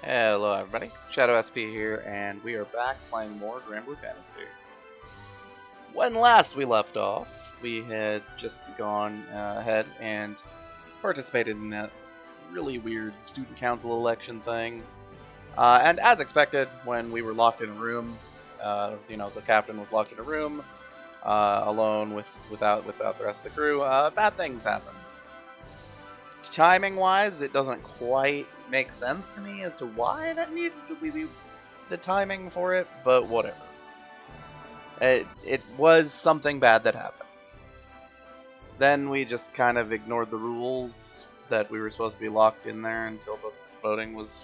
Hello everybody, Shadow SP here, and we are back playing more Granblue Fantasy. When last we left off, we had just gone ahead and participated in that really weird student council election thing. And as expected, when we were locked in a room, the captain was locked in a room, alone without the rest of the crew, bad things happen. Timing-wise, it doesn't quite make sense to me as to why that needed to be the timing for it, but whatever. It was something bad that happened. Then we just kind of ignored the rules that we were supposed to be locked in there until the voting was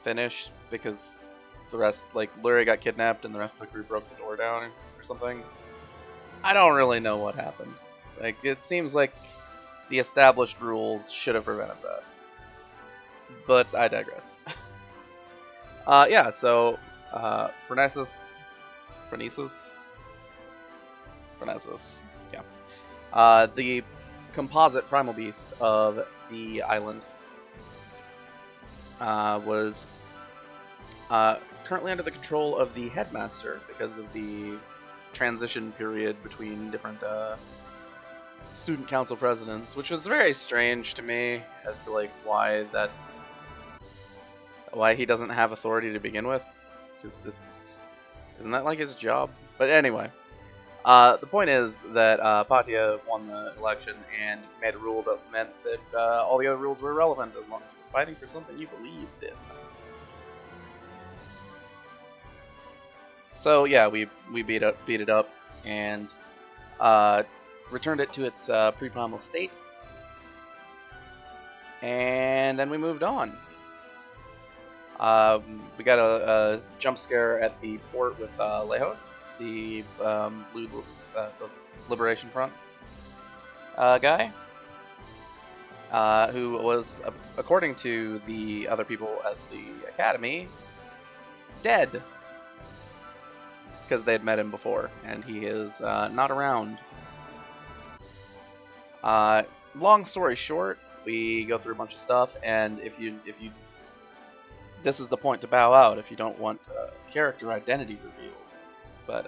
finished, because the rest, like, Lurie got kidnapped and the rest of the crew broke the door down or something. I don't really know what happened. Like, it seems like the established rules should have prevented that. But I digress. Yeah, so Phronesis, yeah. The composite primal beast of the island was currently under the control of the headmaster because of the transition period between different student council presidents, which was very strange to me as to like why he doesn't have authority to begin with, because isn't that like his job? But anyway, the point is that Patia won the election and made a rule that meant that all the other rules were irrelevant as long as you're fighting for something you believed in. So yeah, we beat it up and returned it to its pre-primal state, and then we moved on. We got a jump scare at the port with Lejos, the Liberation Front guy, who was, according to the other people at the academy, dead, because they had met him before, and he is not around. Long story short, we go through a bunch of stuff, and if you this is the point to bow out if you don't want character identity reveals. But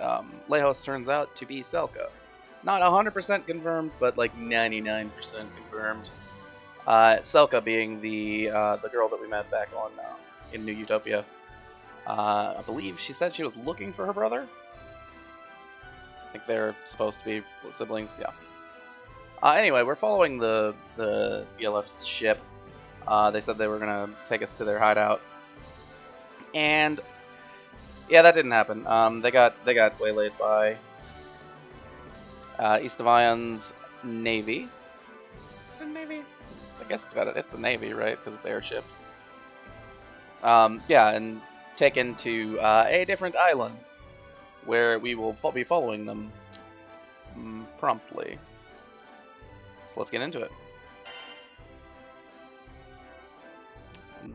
Lejos turns out to be Selka. Not 100% confirmed, but like 99% confirmed. Selka being the girl that we met back on in New Utopia. I believe she said she was looking for her brother. I think they're supposed to be siblings, yeah. Anyway, we're following the BLF's ship. They said they were going to take us to their hideout. And yeah, that didn't happen. They got waylaid by Istavion's Navy. Is it a Navy? I guess it's a Navy, right? Because it's airships. Yeah, and taken to a different island where we will be following them promptly. So let's get into it.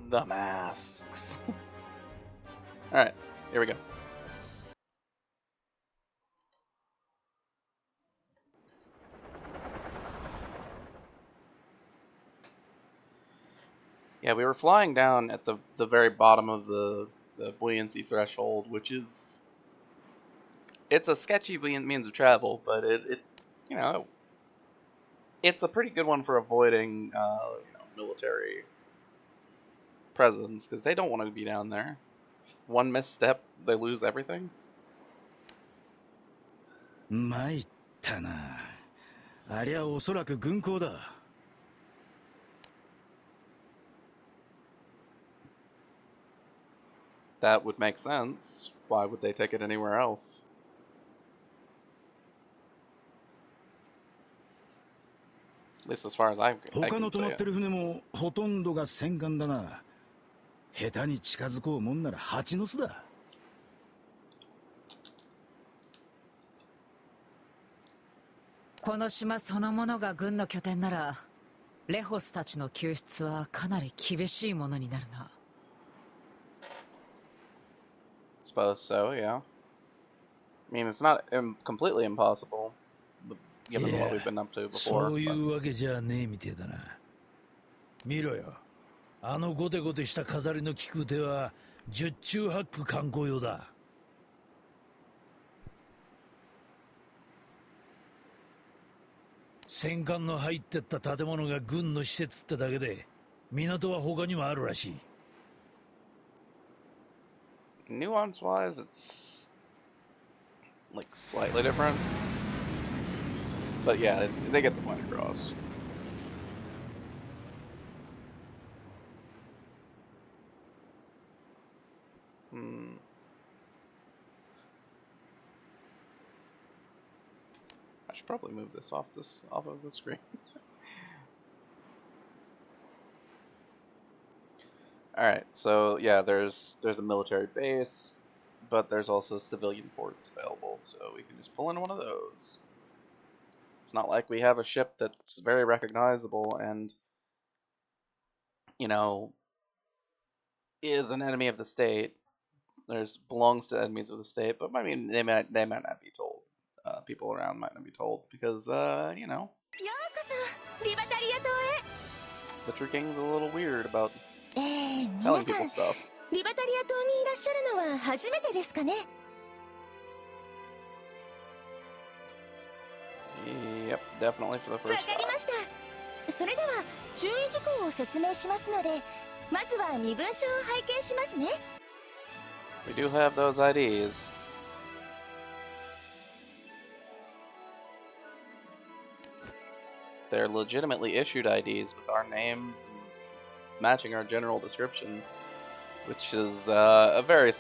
The masks. Alright, here we go. Yeah, we were flying down at the very bottom of the buoyancy threshold, which is... It's a sketchy means of travel, but it it's a pretty good one for avoiding military presence, because they don't want to be down there. One misstep, they lose everything. 参ったな。ありゃおそらく軍港だ。That would make sense. Why would they take it anywhere else? At least as far as I can see it. 他の止まってる船もほとんどが戦艦だな。下手に近づこうもんなら蜂の巣だ。この島そのものが軍の拠点なら、レホスたちの救出はかなり厳しいものになるな。Suppose so, yeah. I mean, it's not completely impossible, given what we've been up to before. そういうわけじゃねえみてえだな。見ろよ。あのゴテゴテした飾りの利く手は十中八九観光用だ。戦艦の入ってった建物が軍の施設ってだけで、港は他にもあるらしい。Nuance-wise, it's like slightly different, but yeah, they get the point across. I should probably move this off of the screen. All right, so yeah, there's a military base, but there's also civilian ports available, so we can just pull in one of those. It's not like we have a ship that's very recognizable and, you know, is an enemy of the state. There's belongs to enemies of the state, but I mean, they might not be told. People around might not be told because, you know, the True King's a little weird about telling people stuff. リバタリア島にいらっしゃるのは初めてですかね。 Yep, definitely for the わ first かり time. ました。それでは注意事項を説明しますので、まずは身分証を拝見しますね。 We do have those IDs. They're legitimately issued IDs with our names and matching our general descriptions, which is a very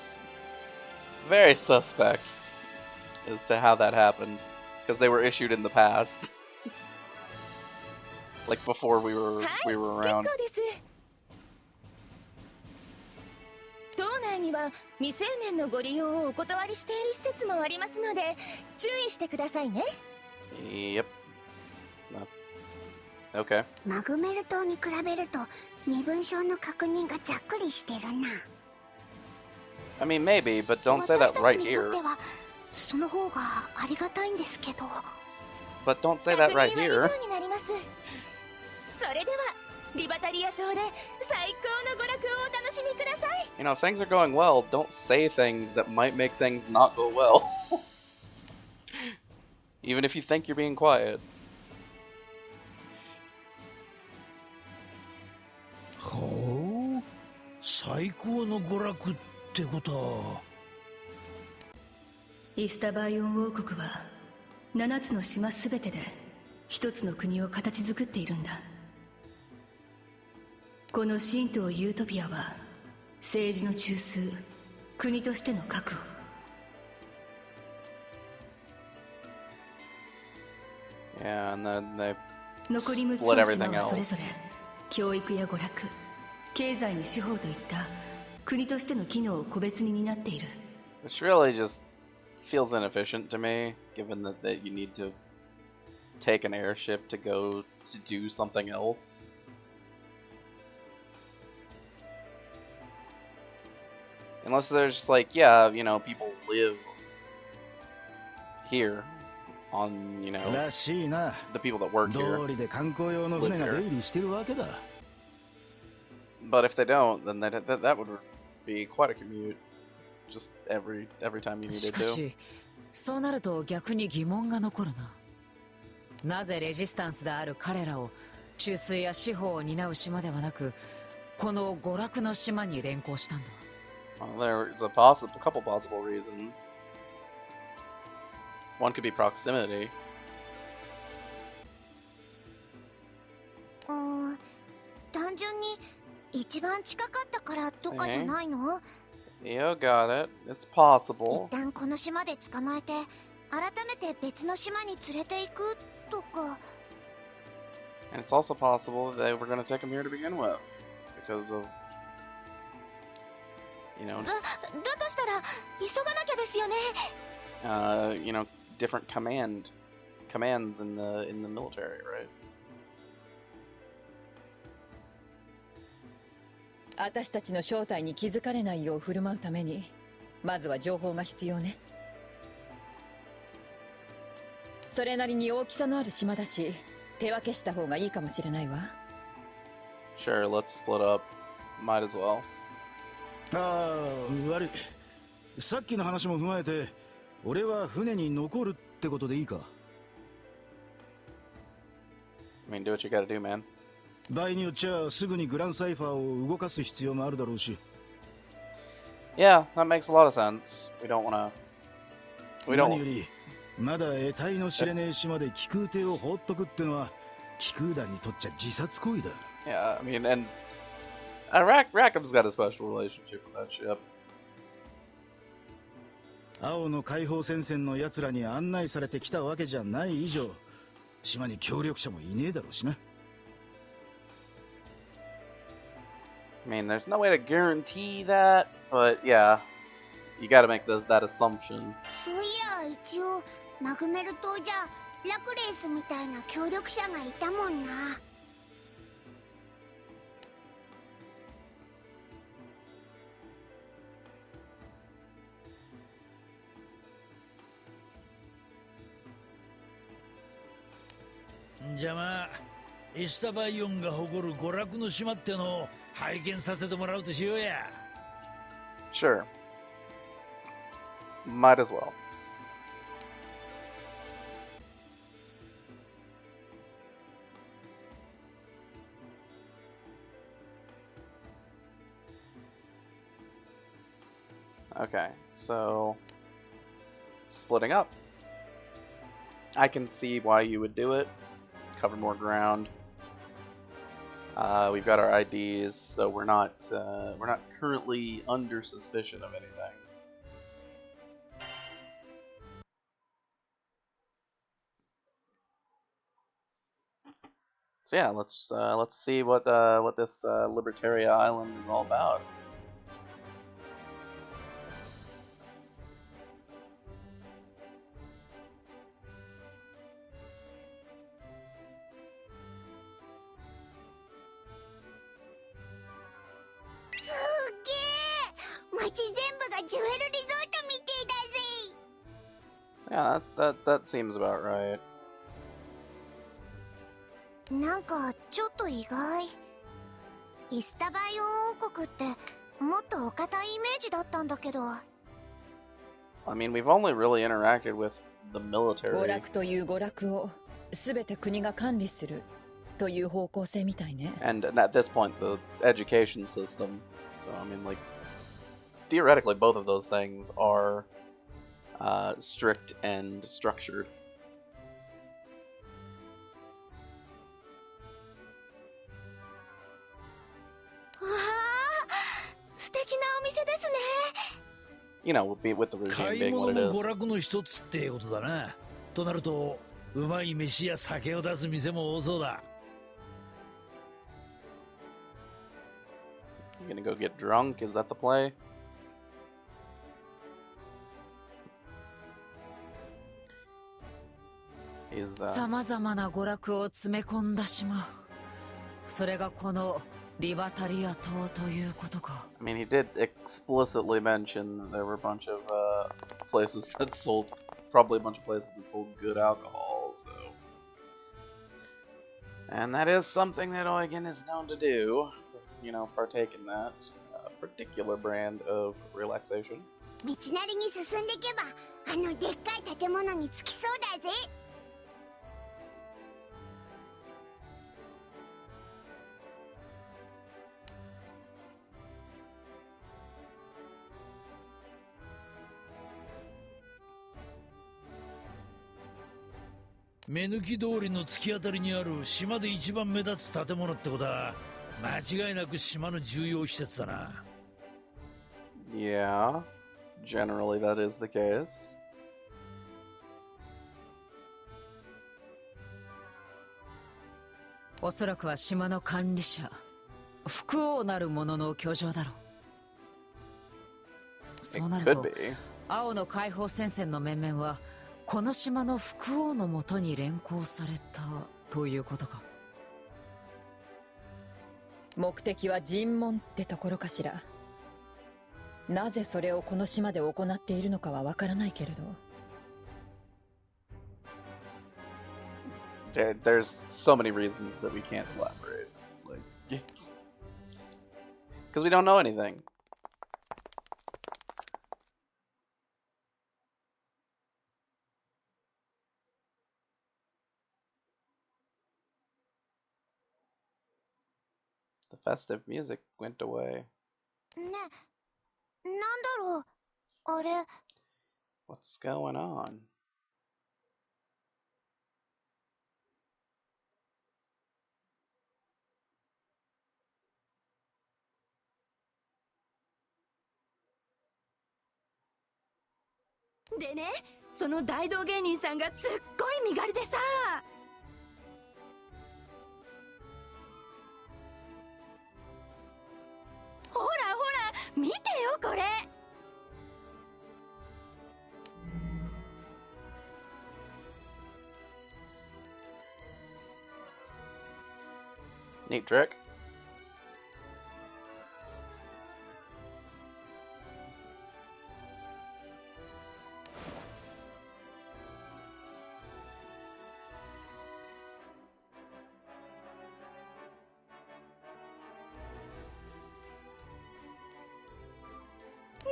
suspect as to how that happened, because they were issued in the past, like before we were 結 around. 構です。島内には未成年のご利用をお断りしている施設もありますので、注意してくださいね。 Yep. That's okay. マグメル島に比べると身分証の確認がざっくりしてるな。 I mean, maybe, but don't say that 私た right ちにと here. ってはその方がありがたいんですけど。 But don't say that 確 right 認は以 here. 上になります。それではリバタリア島で最高の娯楽をお楽しみください。 You know, if things are going well, don't say things that might make things not go well. Even if you think you're being quiet. ほう、最高の娯楽ってことは。イスタバイオン王国は7つの島すべてで一つの国を形作っているんだ。この神道ユートピアは政治の中枢、国としての核を。Yeah, and then they 残り6つ split の島 everything はそれ else. ぞれ教育や娯楽、経済に司法といった国としての機能を個別に担っている。 Which really just feels inefficient to me, given that you need to take an airship to go to do something else. Unless there's like, yeah, you know, people live here on, you know, らしいな。 the people that work 道 here. 理で観光用の船が出入りしてるわけだ。 But if they don't, then that would be quite a commute. Just every time you し needed か to. しそうなると逆に疑問が残るな。なぜレジスタンスである彼らを中枢や司法を担う島ではなく、この娯楽の島に連行したんだ。 Well, there's a couple possible reasons. One could be proximity. 単純に一番近かったからとかじゃないの？ You got it. It's 一 possible. 旦この島で捕まえて改めて別の島に連れて行くとか。 And it's also possible that they were going to take him here to begin with. Because of, you know, だとしたら急がなきゃですよね。you know, different commands in the military, right? 私たちの正体に気づかれないよう振る舞うためにまずは情報が必要ね。それなりに大きさのある島だし手分けした方がいいかもしれないわ。 Sure, let's split up. Might as well. ああ、悪い。さっきの話も踏まえて、俺は船に残るってことでいいか？ I mean, do what you gotta do, man. 場合によっちゃすぐにグランサイファーを動かす必要もあるだろうし。Yeah, that makes a lot of sense. We don't wanna... We 何よ don't... り、まだ得体の知れねえ島で気空艇を放っとくってのは、気空団にとっちゃ自殺行為だ。Yeah, I mean, and... Rackham's got a special relationship with that ship. 青の解放戦線の奴らに案内されてきたわけじゃない以上、島に協力者もいねえだろうしな。I mean, there's no way to guarantee that, but yeah, you gotta make that assumption. そういや一応マグメル島じゃラクレースみたいな協力者がいたもんな。じゃあまあイスタバイオンが誇る娯楽の島ってのを拝見させてもらうとしようや。 Sure. Might as well. Okay, so splitting up. I can see why you would do it. Cover more ground. We've got our IDs, so we're not currently under suspicion of anything. So yeah, let's see what this Liberteria Island is all about. Yeah, that seems about right. なんかちょっと意外。イスタバイオン王国ってもっとお堅いイメージだったんだけど。I mean, we've only really interacted with the 娯 military. 楽という娯楽を全て国が管理するという方向性みたいね。 And at this point, the education system. So, I mean, like, theoretically, both of those things are strict and structured. わあ、素敵なお店ですね。You know, with the regime 買い being 物 what も it 娯 is. 楽の一つってことだな。となるとうまい飯や酒を出す店も多そうだ。 You gonna go get drunk? Is that the play? He's さまざまな娯楽を詰め込んだ島。それがこのリバタリア島ということか。I mean, he did explicitly mention that there were a bunch of places that sold, probably a bunch of places that sold good alcohol, so. And that is something that Eugen is known to do, you know, partake in that particular brand of relaxation. 道なりに進んでいけばあのでっかい建物に着きそうだぜ。目抜き通りの突き当たりにある島で一番目立つ建物ってことは間違いなく島の重要施設だな。 Yeah, generally that is the case. おそらくは島の管理者、福王なる者の居城だろう。そうなる Could と be. 青の解放戦線の面々はこの島の福王のもとに連行されたということか。目的は尋問ってところかしら。なぜそれをこの島で行っているのかはわからないけれど。 There's so many reasons that we can't elaborate. Like, Because we don't know anything. The festive music went away. ね、なんだろう、あれ。 What's going on? でね、その大道芸人さんがすっごい身軽でさ。ほらほら、見てよこれ。Neat trick.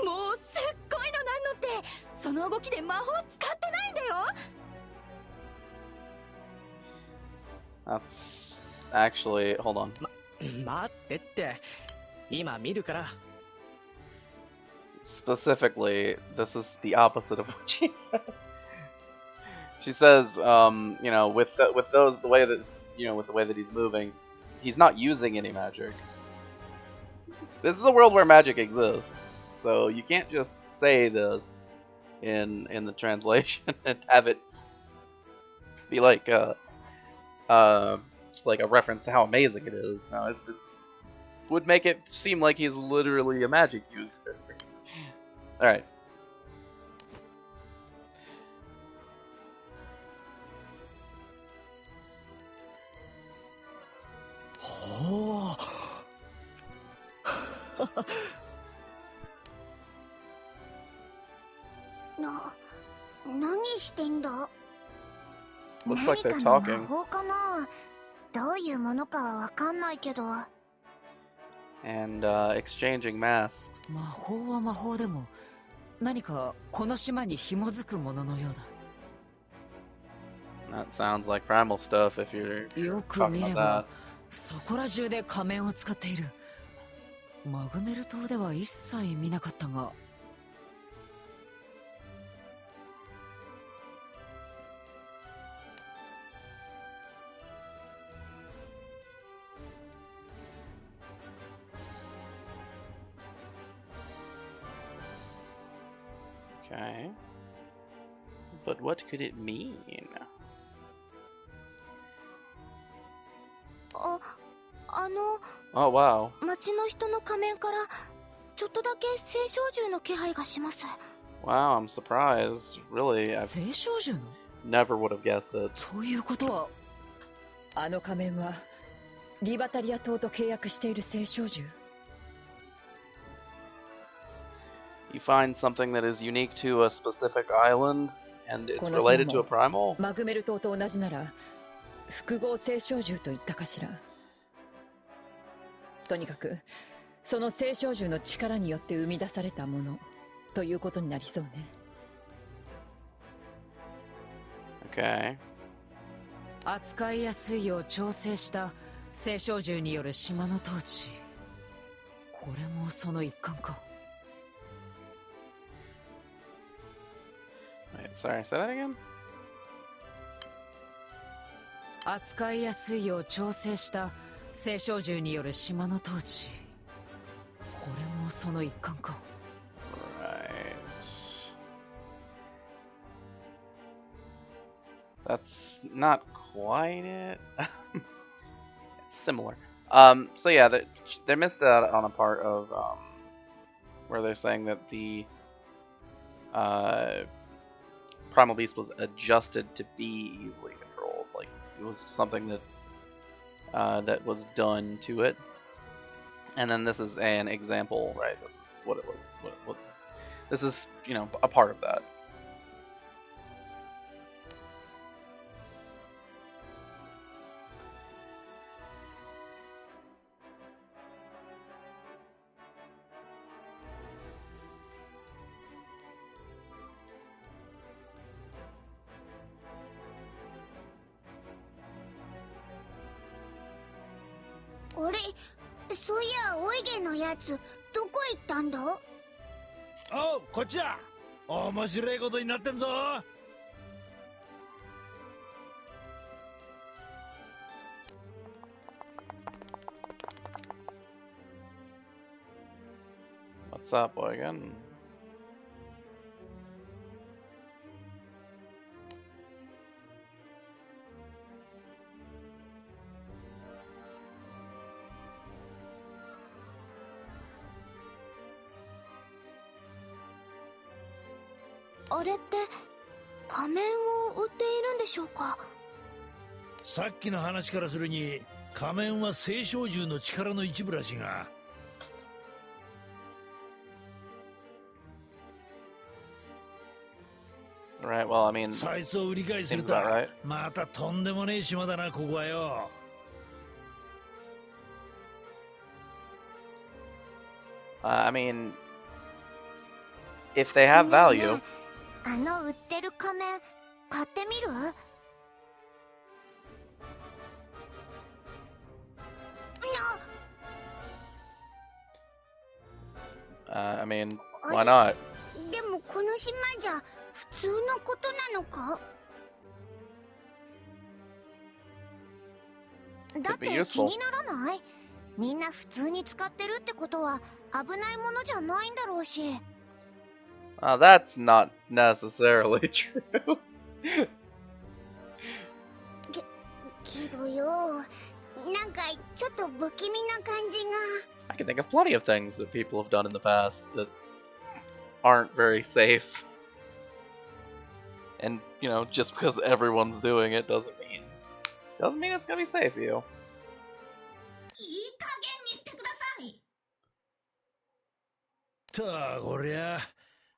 Moすっごいのなんのって、その動きで魔法使ってないんだよ。 That's actually, hold on. 待ってって、今見るから。 Specifically, this is the opposite of what she said. She says, you know, with those, the way that, you know, with the way that he's moving, he's not using any magic. This is a world where magic exists, so you can't just say this in the translation and have it be like just like a reference to how amazing it is. No, it would make it seem like he's literally a magic user. All right. Oh. 何してんだ？ Looks like they're 何かの魔 talking. 法かな？どういうものかはわかんないけど。 And exchanging masks. 魔法は魔法でも何かこの島に紐づくもののようだ。 That sounds like primal stuff if you're よく talking 見れ about ば that. そこら中で仮面を使っている。マグメル島では一切見なかったが。 Okay. But what could it mean? あ、Oh, wow. 町の人の仮面からちょっとだけ青少獣の気配がします。 Wow, I'm surprised. Really, I 青少獣の never would have guessed it. ということはあの仮面はリバタリア島と契約している青少獣。 You find something that is unique to a specific island, and it's related to a primal? マグメル島と同じなら複合青少獣と言ったかしら。とにかくその青少獣の力によって生み出されたものということになりそうね。 Okay. 扱いやすいよう調整した青少獣による島の統治。これもその一環か。 Wait, sorry, say that again? 扱いやすいよう調整した青少獣による島の統治。これもその一環か。 Right. That's not quite it. It's similar. So yeah, they missed out on a part of where they're saying that the primal beast was adjusted to be easily controlled. Like it was something that that was done to it. And then this is an example, right? This is what it what this is, you know, a part of that. そういやオイゲンのやつどこ行ったんだ？おう、こっちだ。面白いことになってんぞ。What's up, Oigan? あれって仮面を売っているんでしょうか？さっきの話からするに仮面は青少獣の力の一部らしいが。Right, well, I mean, そいつを売り買いする seems と about right. またとんでもねえ島だな、ここはよ。I mean, if they have value, あの売ってる仮面買ってみるI mean, why not? でもこの島じゃ普通のことなのか？だって気 useful. にならない？みんな普通に使ってるってことは危ないものじゃないんだろうし。That's not necessarily true. けどよ、なんかちょっと不気味な感じが。I can think of plenty of things that people have done in the past that aren't very safe. And, you know, just because everyone's doing it doesn't mean it's gonna be safe for you. いい加減にしてください。たあ、こりゃ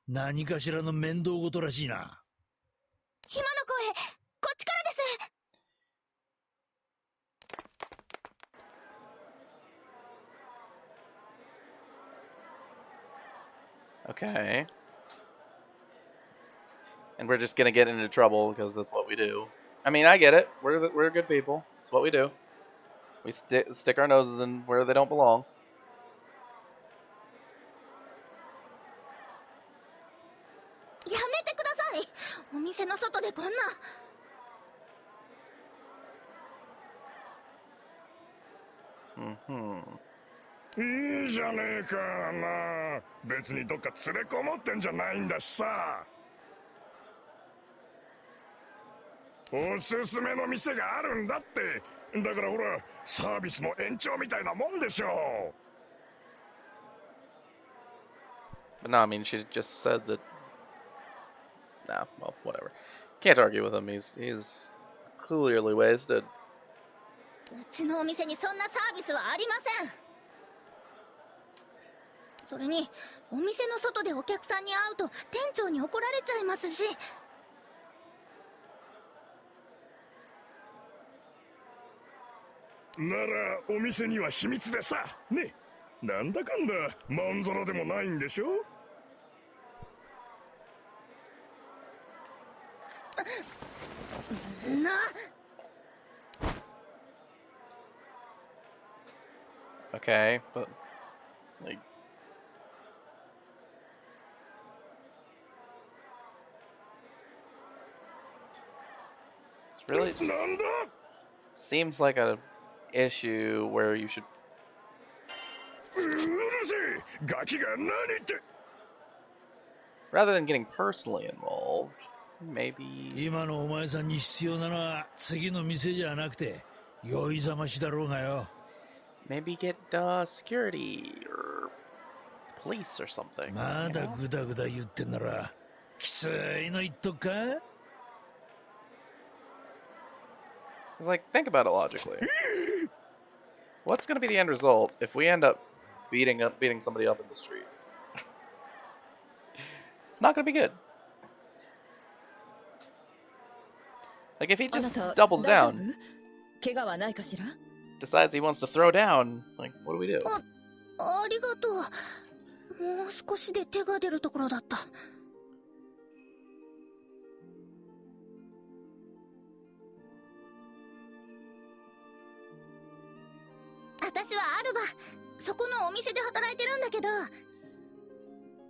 何かしらの面倒事らしいな。今の声、こっちからです。Okay. And we're just gonna get into trouble because that's what we do. I mean, I get it. We're good people. It's what we do. We stick our noses in where they don't belong. やめてください。お店の外でこんな。いいじゃねえかな。別にどっか連れこもってんじゃないんだしさ。おすすめの店があるんだって。だからほら、サービスの延長みたいなもんでしょ。 But no, I mean, she just said that. Nah, well, whatever. Can't argue with him. He's clearly wasted. うちのお店にそんなサービスはありません。それにお店の外でお客さんに会うと店長に怒られちゃいますし。ならお店には秘密でさね。なんだかんだまんざらでもないんでしょ。な。Okay, but like. It's really just seems like a issue where you should. うるせえ、ガキが何言って。 Rather than getting personally involved, maybe. 今のお前さんに必要なのは次の店じゃなくて酔いざましだろうがよ。Maybe get security or police or something. まだグダグダ言ってんならきついの言っとくか。 It's like, think about it logically. What's going to be the end result if we end up beating somebody up in the streets? It's not going to be good. Like if he just doubles down, 怪我はないかしら？ decides he wants to throw down, like what do we do? ありがとう。もう少しで手が出るところだった。私はアルバ。そこのお店で働いてるんだけど。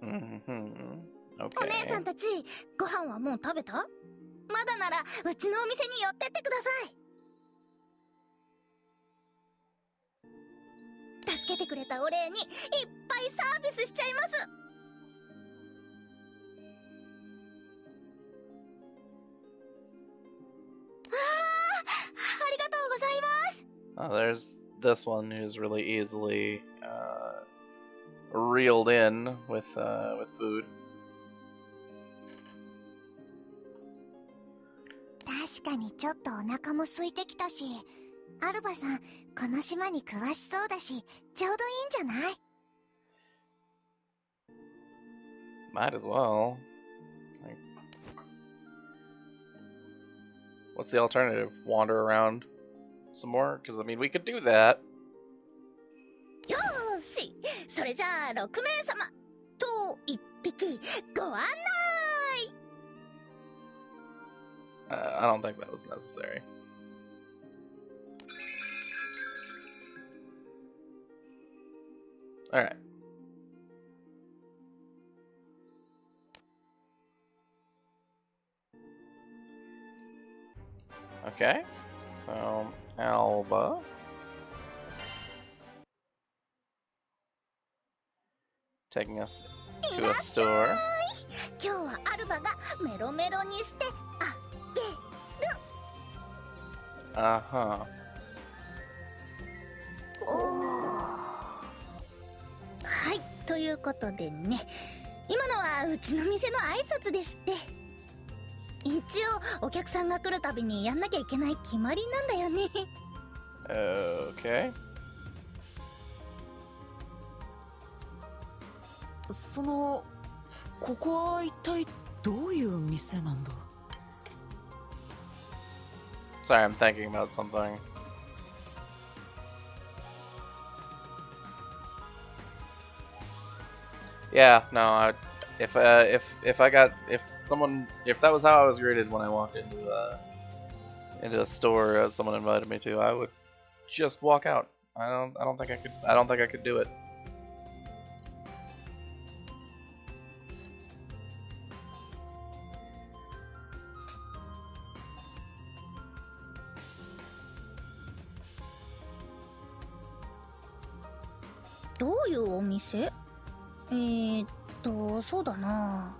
お姉さんたち、ご飯はもう食べた？まだならうちのお店に寄ってってください。助けてくれたお礼にいっぱいサービスしちゃいます。ありがとうございます。There's this one who's really easily reeled in with food. 確かにちょっとお腹も空いてきたし、アルバさん、この島に詳しそうだし、ちょうどいいんじゃない？ Might as well. Like, what's the alternative? Wander around some more? Because, I mean, we could do that. よーし、それじゃあ6名様と1匹ご案内。I don't think that was necessary. Alright. Okay, so Alba. Taking us to a store. 今日はアルバがメロメロにしてあげる。Uh-huh. はい、ということでね、今のはうちの店の挨拶でして、一応お客さんが来るたびにやんなきゃいけない決まりなんだよね。Okay. ここは一体どういう店なんだ？ Sorry, I'm thinking about something. Yeah, no. If that was how I was greeted when I walked into a store someone invited me to, I would just walk out. I don't think I could do it. .どういうお店？そうだな。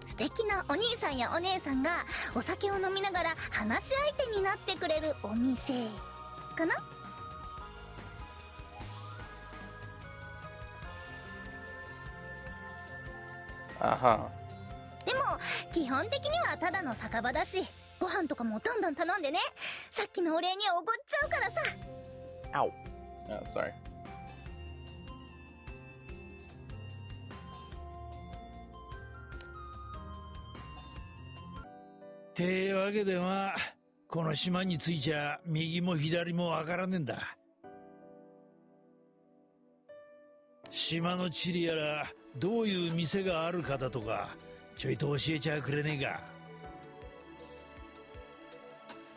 素敵なお兄さんやお姉さんがお酒を飲みながら話し相手になってくれるお店かな。でも基本的にはただの酒場だし、ご飯とかもどんどん頼んでね。さっきのお礼におごっちゃうからさ。Ow. Oh, sorry. てわけでまあこの島に着いちゃ右も左もわからねえんだ。島の地理やらどういう店があるかだとかちょいと教えちゃくれねえか。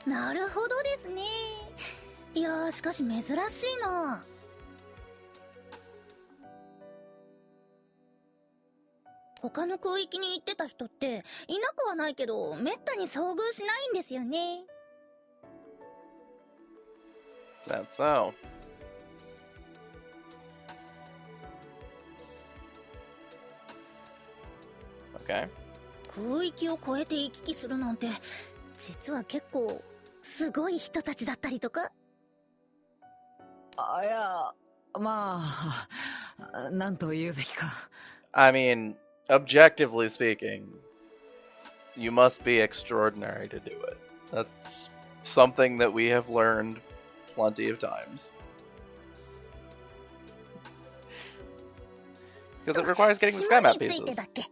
なるほどですね。いやしかし珍しいな。他の空域に行ってた人っていなくはないけどめったに遭遇しないんですよね。That's so. Okay. 空域を越えて行き来するなんて実は結構すごい人たちだったりとか。いや、まあ、なんと言うべきか。I mean, objectively speaking, you must be extraordinary to do it. That's something that we have learned plenty of times. Because it requires getting the sky map 島について pieces. だっけ。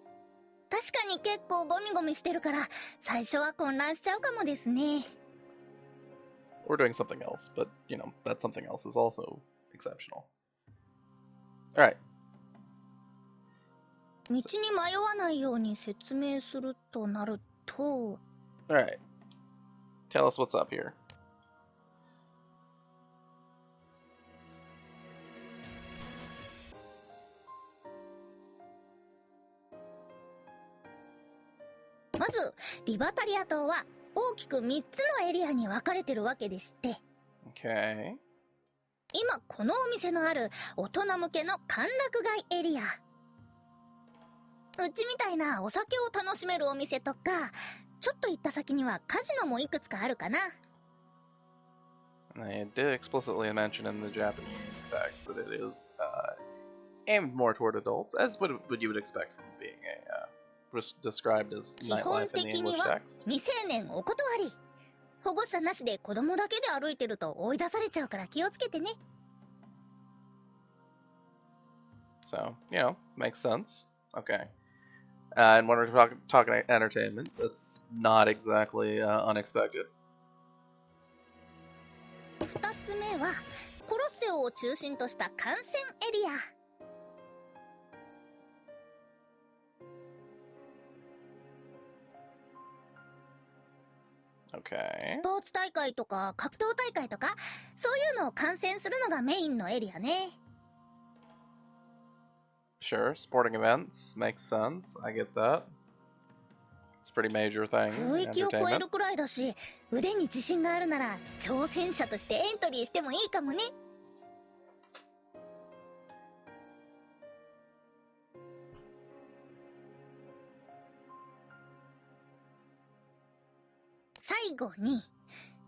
確かに結構ゴミゴミしてるから最初は混乱しちゃうかもですね。Or doing something else, but you know, that something else is also exceptional. Alright. 道に迷わないように説明するとなると。Alright. Tell us what's up here. まずリバタリア島は大きく3つのエリアに分かれてるわけでして、Okay. 今このお店のある大人向けの歓楽街エリア、うちみたいなお酒を楽しめるお店とか、ちょっと行った先にはカジノもいくつかあるかな。They did explicitly mention in the Japanese text that it is aimed more toward adults, as what you would expect from being described as 基本 nightlife in the 的に English は text. 未成年お断り。保護者なしで子供だけで歩いてると追い出されちゃうから気をつけてね。So, makes sense. Okay. And when we're talking entertainment, that's not exactly unexpected. 2つ目はコロッセオを中心とした観戦エリア。Okay. スポーツ大会とか格闘大会とか、そういうのを観戦するのがメインのエリアね。Sure, sporting events makes sense. I get that. It's a pretty major thing. 空域を超え Entertainment. るくらいだし、腕に自信があるなら挑戦者としてエントリーしてもいいかもね。最後に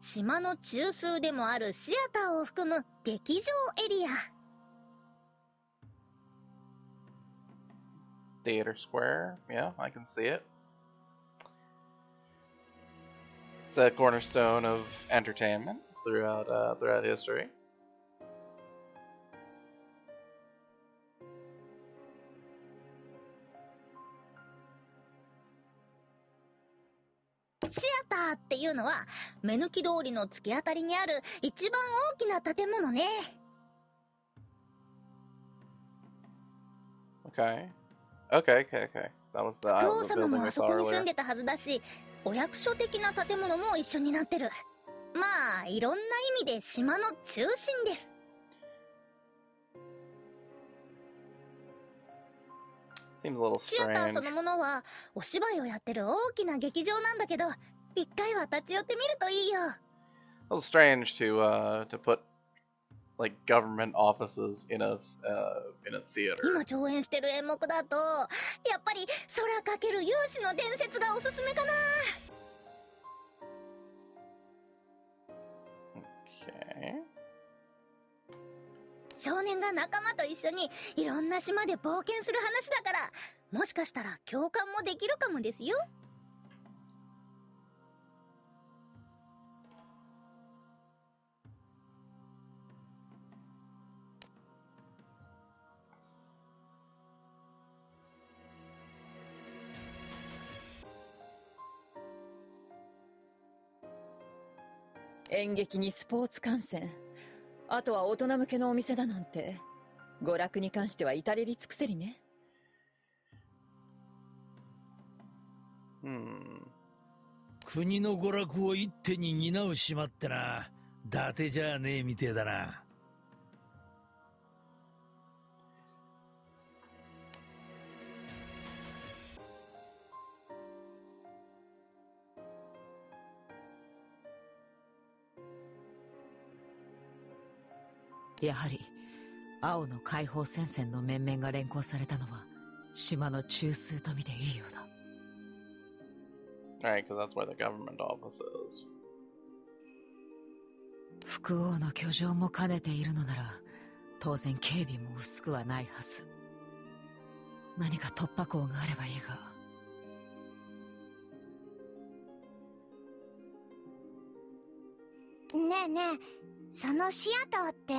島の中枢でもあるシアターを含む劇場エリア。Theater Square. Yeah, I can see it. It's a cornerstone of entertainment throughout history. シアターっていうのは目抜き通りの突き当たりにある一番大きな建物ね。Okay. That was the 王 the 様 building も we あそ saw こに住ん earlier. でたはずだし、お役所的な建物も一緒になってる。まあいろんな意味で島の中心です。Seems a little シアター strange. そのものはお芝居をやってる大きな劇場なんだけど、一回は立ち寄ってみるといいよ。A little strange to put like government offices in a theater. 今上演してる演目だとやっぱり空かける勇士の伝説がおすすめかな。 Okay. 少年が仲間と一緒にいろんな島で冒険する話だから、もしかしたら共感もできるかもですよ。演劇にスポーツ観戦、あとは大人向けのお店だなんて、娯楽に関しては至れり尽くせりね。国の娯楽を一手に担う島ってな、伊達じゃねえみてえだな。やはり青の解放戦線の面々が連行されたのは島の中枢と見ていいようだ。Right, because that's where the government office is. 副王の居城も兼ねているのなら当然警備も薄くはないはず。何か突破口があればいいが。ねえねえ、そのシアターって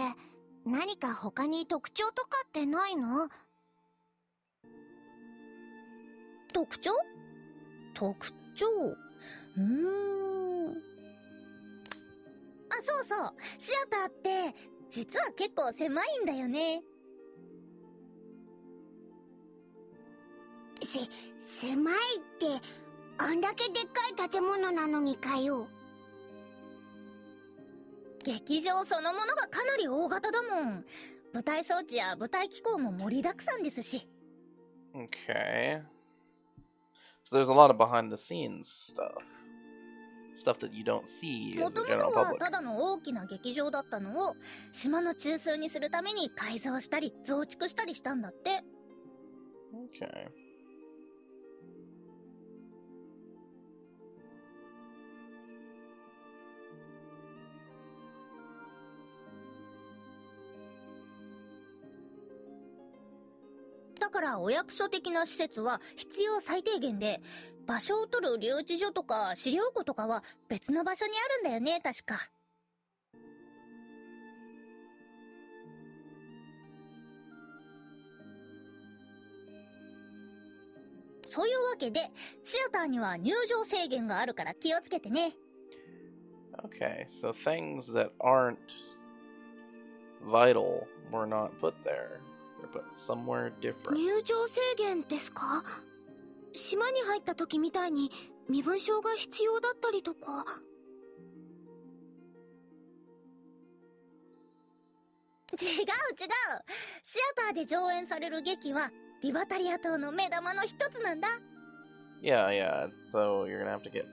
何か他に特徴とかってないの？特徴？特徴？あ、そうそう。シアターって実は結構狭いんだよね。狭いってあんだけでっかい建物なのにかよ。劇場そのものがかなり大型だもん。舞台装置や舞台機構も盛りだくさんですし。Okay. So there's a lot of behind the scenes stuff that you don't see も as と a も general とは public. ただの大きな劇場だったのを島の中枢にするために改造したり増築したりしたんだって。 Okay. だからお役所的な施設は必要最低限で、場所を取る留置所とか資料庫とかは別の場所にあるんだよね、確か。そういうわけでシアターには入場制限があるから気をつけてね。 Okay, so things that aren't vital were not put there. They're put somewhere different. 入場制限ですか？島に入った時みたいに身分証が必要だったりとか。違う。シアターで上演される劇はリバタリア島の目玉の一つなんだ。 Yeah. So you're gonna have to get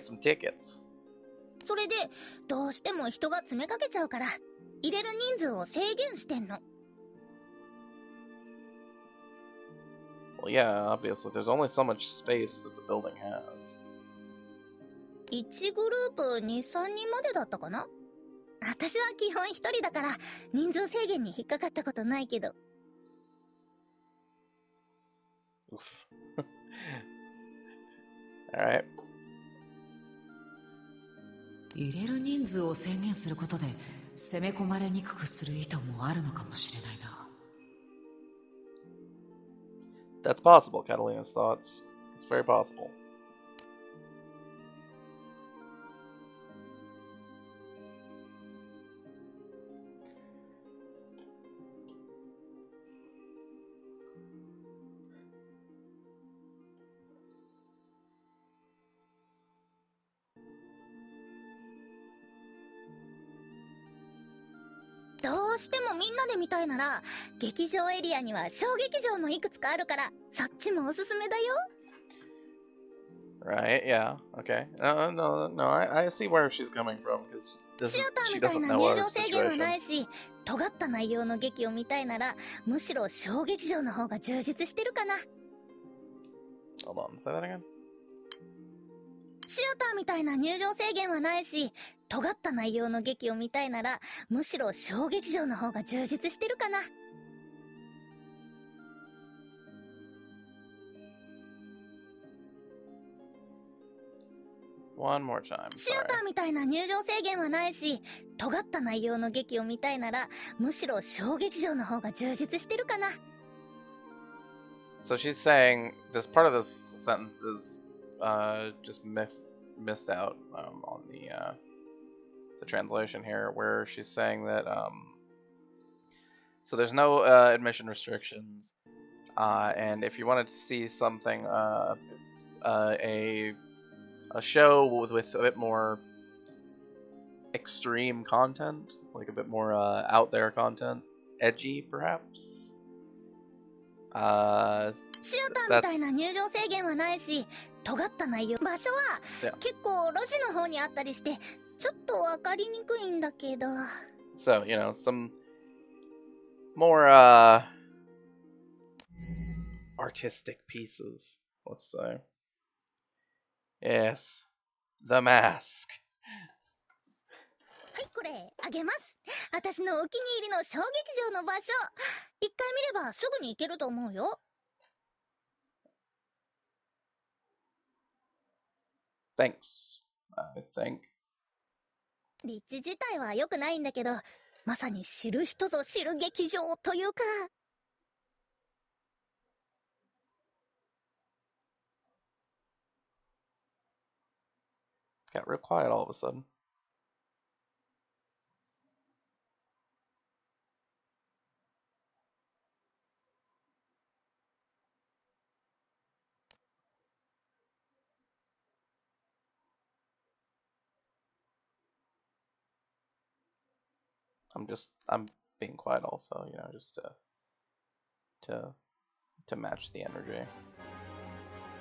some tickets. それでどうしても人が詰めかけちゃうから入れる人数を制限してんの。 Well, yeah, obviously there's only so much space that the building has. 1グループ 2,3 人までだったかな。私は基本一人だから人数制限に引っかかったことないけど。 Oof. Alright. 入れる人数を制限することで攻め込まれにくくする意図もあるのかもしれないな。 That's possible, Catalina's thoughts. It's very possible.「どうしてもみんなで見たいなら劇場エリアには小劇場もいくつかあるからそっちもおすすめだよ。 Right, yeah, okay. No, I see where she's coming from, because シアター she みたい doesn't な know 入 our 場制限はな situation. いし、尖った内容の劇を見たいならむしろ小劇場の方が充実してるかな。 Hold on, say that again? シアターみたいな入場制限はないし、尖った内容の劇を見たいならむしろ小劇場の方が充実してるかな。 One more time. シア Sorry. ターみたいな入場制限はないし、尖った内容の劇を見たいならむしろ小劇場の方が充実してるかな。 So she's saying this part of this sentence is just missed out on the translation here, where she's saying that so there's no admission restrictions, and if you wanted to see something a show with a bit more extreme content, like a bit more out there content, edgy perhaps. シアターみたいな入場制限はないし、尖った内容。場所は Yeah. 結構路地の方にあったりして、ちょっとわかりにくいんだけど。 So, some more artistic pieces, let's say. Yes, the mask. はい、これあげます。私のお気に入りの小劇場の場所。一回見ればすぐに行けると思うよ。 Thanks, I think. 立地自体は良くないんだけど、まさに知る人ぞ知る劇場というか。 Got real quiet all of a sudden. I'm being quiet also, just to match the energy.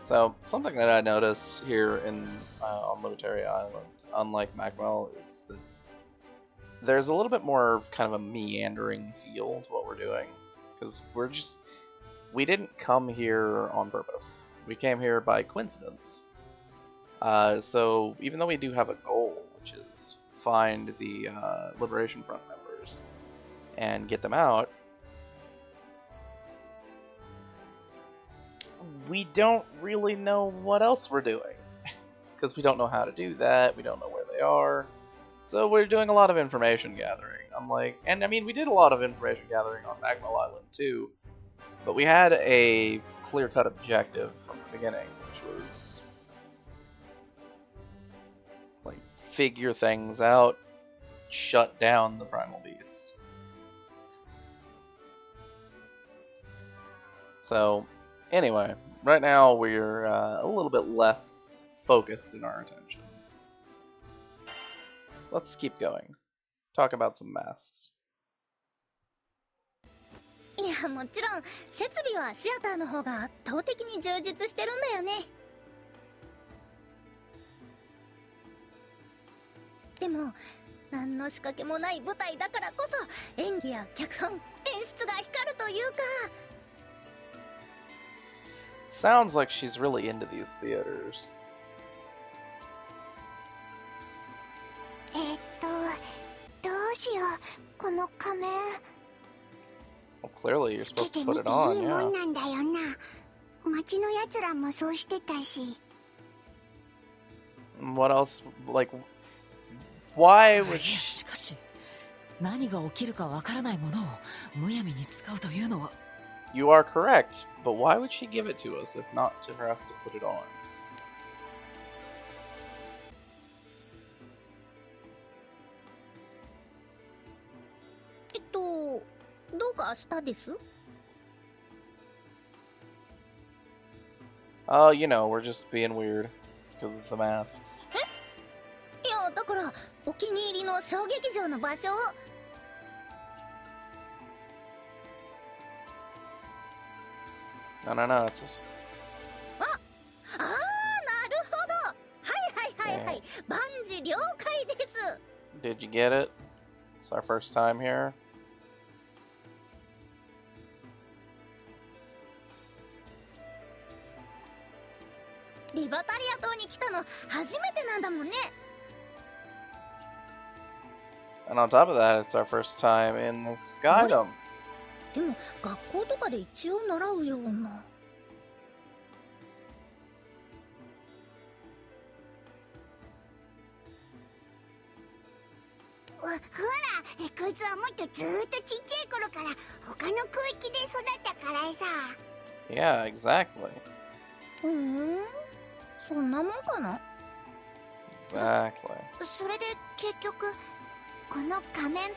So something that I noticed here in on Liberteria Island, unlike Magmell, is that there's a little bit more kind of a meandering feel to what we're doing, because we didn't come here on purpose. We came here by coincidence. So even though we do have a goal, which is find the Liberation Front members and get them out, we don't really know what else we're doing, because we don't know how to do that. We don't know where they are. So we're doing a lot of information gathering. And I mean, we did a lot of information gathering on Magmell Island too, but we had a clear-cut objective from the beginning, which was like figure things out, shut down the Primal Beast. So anyway, right now we're a little bit less focused in our attentions. Let's keep going. Talk about some masks. いや、もちろん設備はシアターの方が圧倒的に充実してるんだよね。でも何の仕掛けもない舞台だからこそ演技や脚本、演出が光るというか。Sounds like she's really into these theaters. どうしよう、この仮面。Well, clearly you're つけ supposed て to み put て it い on, いも yeah. んなんだよな。町のやつらもそうしてたし。What else? Like, why would しかし、何が起きるかわからないものをむやみに使うというのは。You are correct, but why would she give it to us if not for us to put it on? どうかしたです？ Oh, you know, we're just being weird because of the masks. いや、だからお気に入りの小劇場の場所を。No, no, no. It's なるほど。はい。万事了解です。 Did you get it? It's our first time here. リバタリア島に来たの初めてなんだもんね。 And on top of that, it's our first time in the Skydome. でも学校とかで一応習うような。ほら、こいつはもっとずーっとちっちゃい頃から他の区域で育ったからさ。Yeah, exactly. そんなもんかな。 Exactly. それで結局この仮面って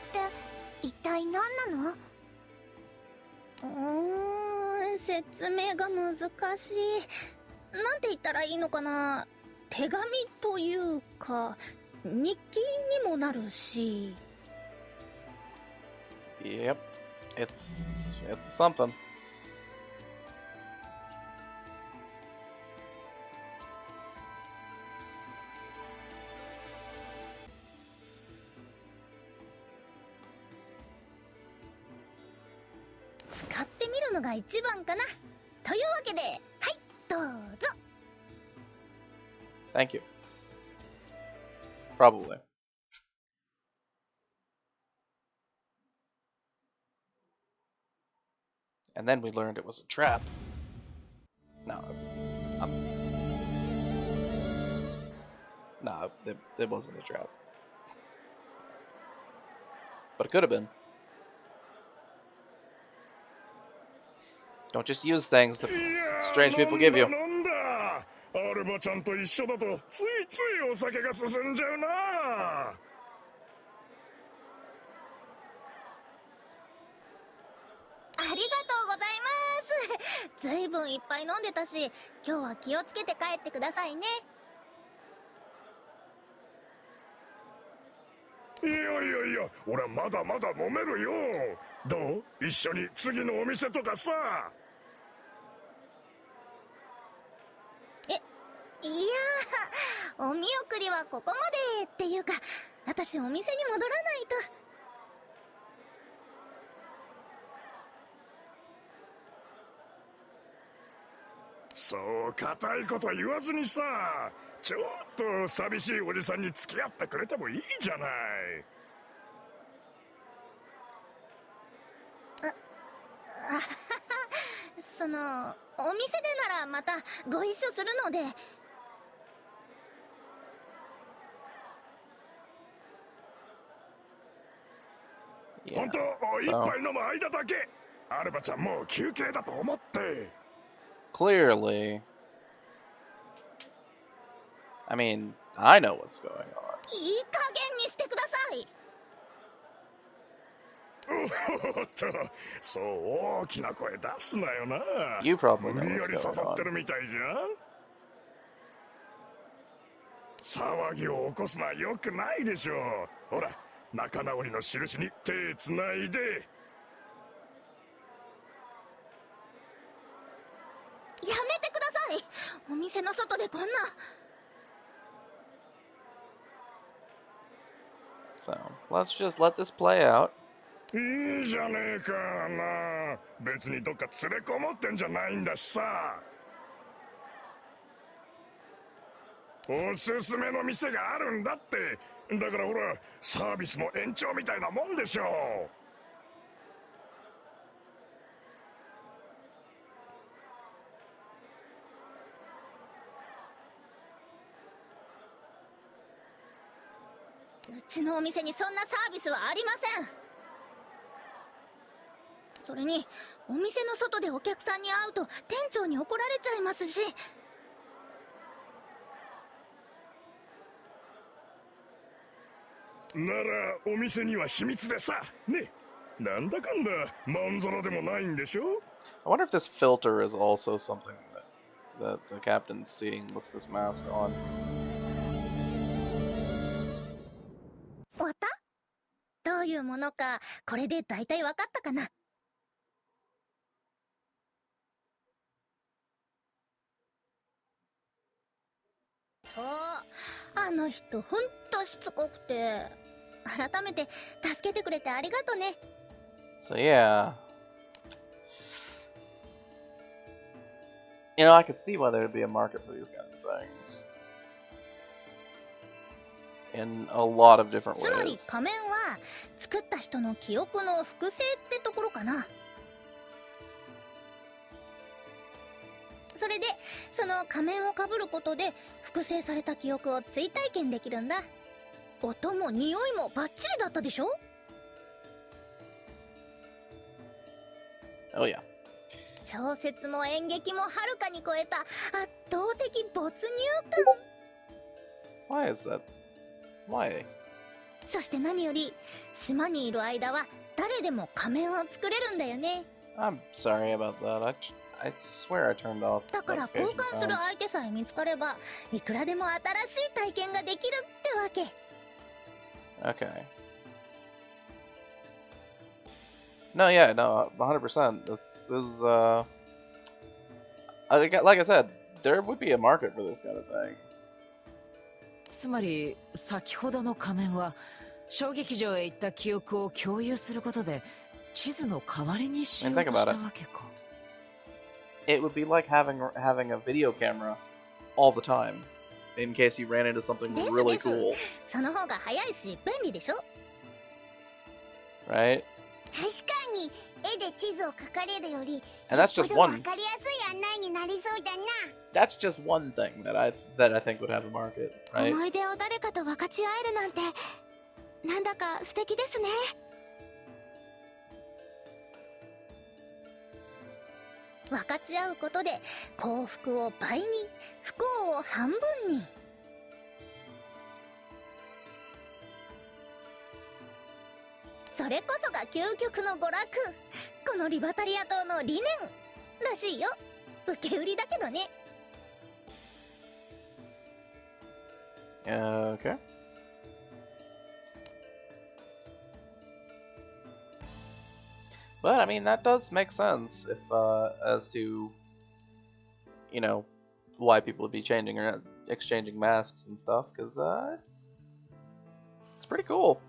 一体何なの？説明が難しい。なんて言ったらいいのかな。手紙というか日記にもなるし。 Yep. It's something. .使ってみるのが一番かな。というわけで、はい、どうぞ。 Thank you. Probably. And then we learned it was a trap. No. No, it wasn't a trap. But it could have been. Don't just use things that strange people give you. アルバちゃんと一緒だとついついお酒が進んじゃうな。ありがとうございます。ずいぶんいっぱい飲んでたし、今日は気をつけて帰ってくださいね。いや、俺はまだまだ飲めるよ。どう？一緒に次のお店とかさ。いやー、お見送りはここまでっていうか、私お店に戻らないと。そう固いこと言わずにさ、ちょっと寂しいおじさんに付き合ってくれてもいいじゃない。その、お店でならまたご一緒するので。本当、一杯飲む間だけ。アルバちゃんもう休憩だと思って。Clearly. I mean, I know what's going on. いい加減にしてください。おっと、そう大きな声出すなよな。 You probably 無 know 理や what's り誘 going ってる on. みたいじゃん。騒ぎを起こすのは良くないでしょう。ほら、仲直りの印に手つないで。やめてください。お店の外でこんな。So, let's just let this play out. いいじゃねえかな。別にどっか連れこもってんじゃないんだしさ。おすすめの店があるんだって。だからほら、サービスの延長みたいなもんでしょう。うちのお店にそんなサービスはありません。それに、お店の外でお客さんに会うと店長に怒られちゃいますし。ならお店には秘密でさね。なんだかんだまんざらでもないんでしょ。 I wonder if this filter is also something that the captain's seeing with this mask on. 終わった？どういうものか、これで大体わかったかな。そう、あの人ほんとしつこくて。改めて助けてくれてありがとね。 So yeah. You know, I could see why there would be a market for these kinds of things. In a lot of different つまり ways. 仮面は作った人の記憶の複製ってところかな。それでその仮面をかぶることで複製された記憶を追体験できるんだ。音も匂いもバッチリだったでしょ。 Oh yeah. 小説も演劇もはるかに超えた圧倒的没入感。 Why is that? Why? そして何より島にいる間は誰でも仮面を作れるんだよね。 I'm sorry about that. I swear I turned off だから交 notification 換する sounds. 相手さえ見つかればいくらでも新しい体験ができるってわけ。 Okay. No, yeah, no, 100%. This is, like I said, there would be a market for this kind of thing. つまり先ほどの仮面は小劇場へ行った記憶を共有することで地図の代わりにしようとしたわけか。It would be like having a video camera all the time, in case you ran into something です really です。 cool, その方が早いし便利でしょ。 right? 確かに絵で地図を描かれるより And that's よ just っぽど one. わかりやすい案内になりそうだな。 That's just one thing that I think would have a market, right? 思い出を誰かと分かち合えるなんてなんだか素敵ですね。分かち合うことで幸福を倍に不幸を半分に。それこそが究極の娯楽、このリバタリア島の理念らしいよ。受け売りだけどね。 Okay. But I mean that does make sense if as to, you know, why people would be changing or exchanging masks and stuff, because it's pretty cool.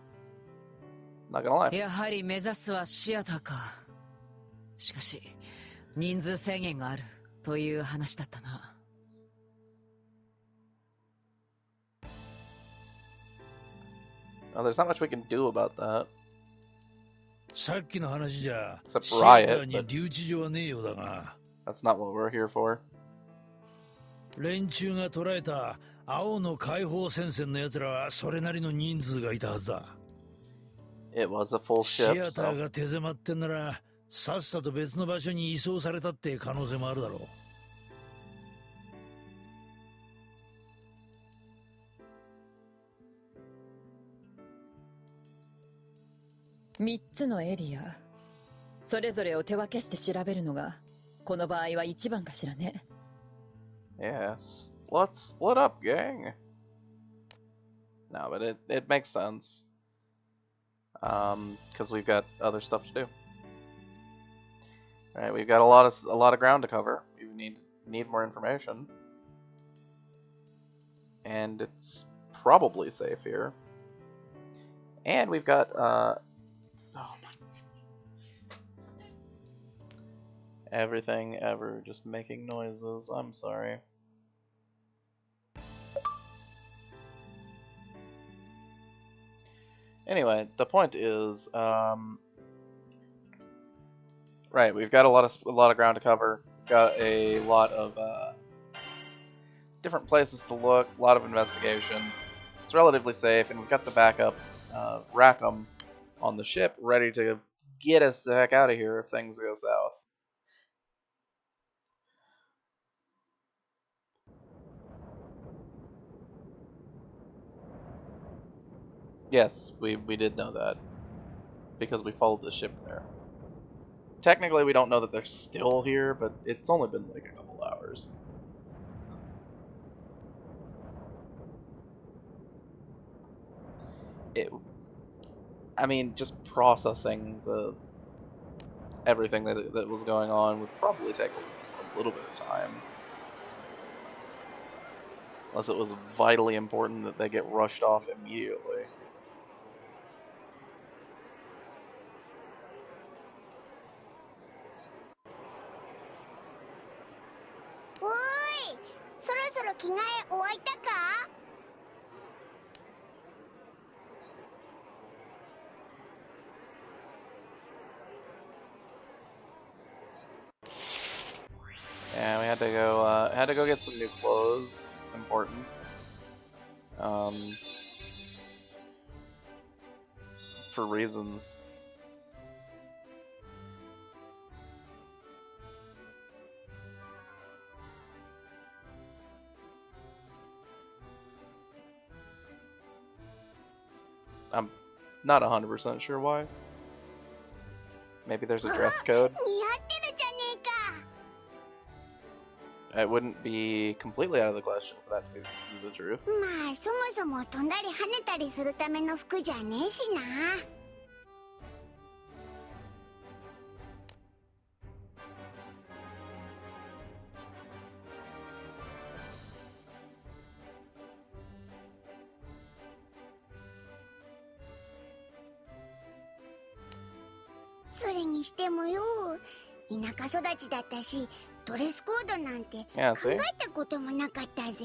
Not gonna lie. やはり目指すはシアターか。しかし人数制限があるという話だったな。Well, there's not much we can do about that. さっきの話じゃ Except シアタ riot, ーに but 留置所はねえようだが、 that's not what we're here for. 連中が捕らえた青の解放戦線の奴らはそれなりの人数がいたはずだ。It was a full シ ship, アタ so ーが手狭ってんならさっさと別の場所に移送されたって可能性もあるだろう。3つのエリア、それぞれを手分けして調べるのがこの場合は一番かしらね。 yes. Let's split up, gang. No, but it makes sense. Because we've got other stuff to do. All right, we've got a lot of ground to cover. We need more information, and it's probably safe here. And we've got oh my, everything ever just making noises. I'm sorry. Anyway, the point is, right, we've got a lot of ground to cover. We've got a lot of different places to look, a lot of investigation. It's relatively safe, and we've got the backup Rackham on the ship ready to get us the heck out of here if things go south. Yes, we did know that, because we followed the ship there. Technically, we don't know that they're still here, but it's only been like a couple hours. I mean, just processing everything that was going on would probably take a little bit of time. Unless it was vitally important that they get rushed off immediately. Oi! そろそろ着替え終わったか? Yeah, we had to go get some new clothes. It's important. For reasons. I'm not 100% sure why. Maybe there's a dress code. 似合ってるじゃねえか. It wouldn't be completely out of the question for that to be the truth. まあそもそも飛んだり跳ねたりするための服じゃねえしな.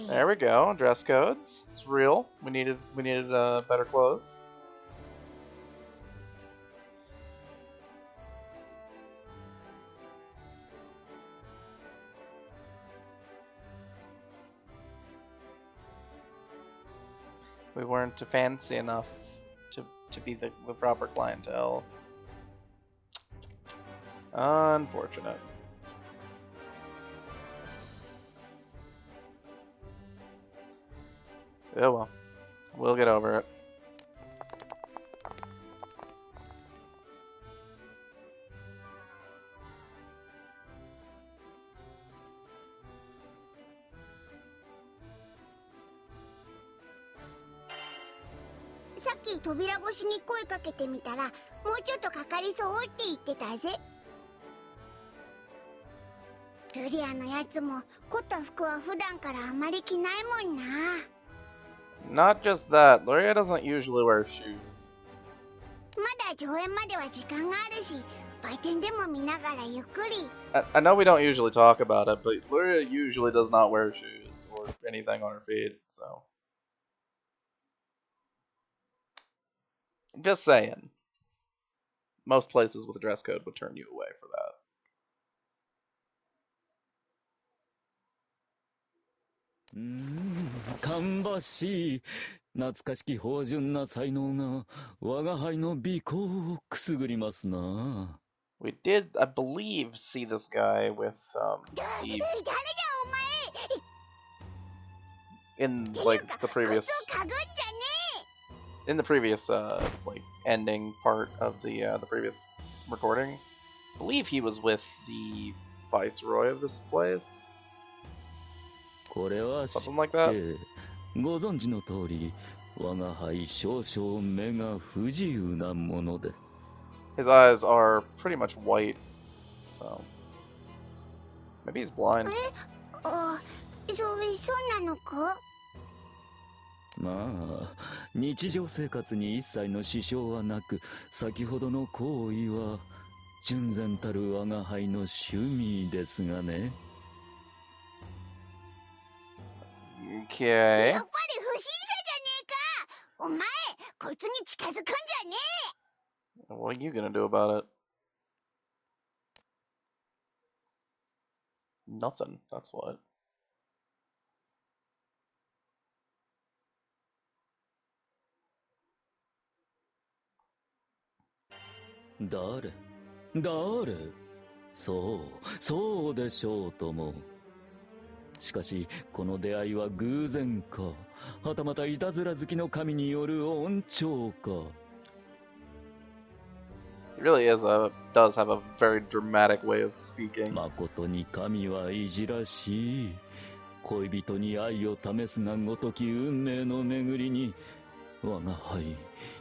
There we go. Dress codes. It's real. We needed better clothes. We weren't fancy enough to be the proper clientele. Unfortunate. Oh well. We'll get over it. Saki 扉越しに声かけてみたら、もうちょっとかかりそうって言ってたぜ。ルリアのやつも凝った服は普段からあまり着ないもんな。 Not just that, Luria doesn't usually wear shoes. まだ上演までは時間があるし、売店でも見ながらゆっくり。I know we don't usually talk about it, but Luria usually does not wear shoes or anything on her feet, so. Just saying. Most places with a dress code would turn you away for that. 芳しい懐かしき芳醇な才能が我が輩の美行をくすぐりますな。We did, I believe, see this guy with the, in like the previous like ending part of the previous recording. I believe he was with the viceroy of this place. これは知って Something like that. ご存知の通り、我が輩少々目が不自由なもので。His eyes are pretty much white, so maybe he's blind. あ、そうなのか。まあ、日常生活に一切の支障はなく、先ほどの行為は純然たる我が輩の趣味ですがね。Okay. やっぱり不審者じゃねえか。お前、こいつに近づくんじゃねえ。 What are you gonna do about it? Nothing, that's what. 誰そうでしょうとも。しかしこの出会いは偶然か、はたまたいたずら好きの神による恩寵か。 He really does have a very dramatic way of speaking. 誠に神はいじらしい。恋人に愛を試すがごとき運命の巡りに、我が輩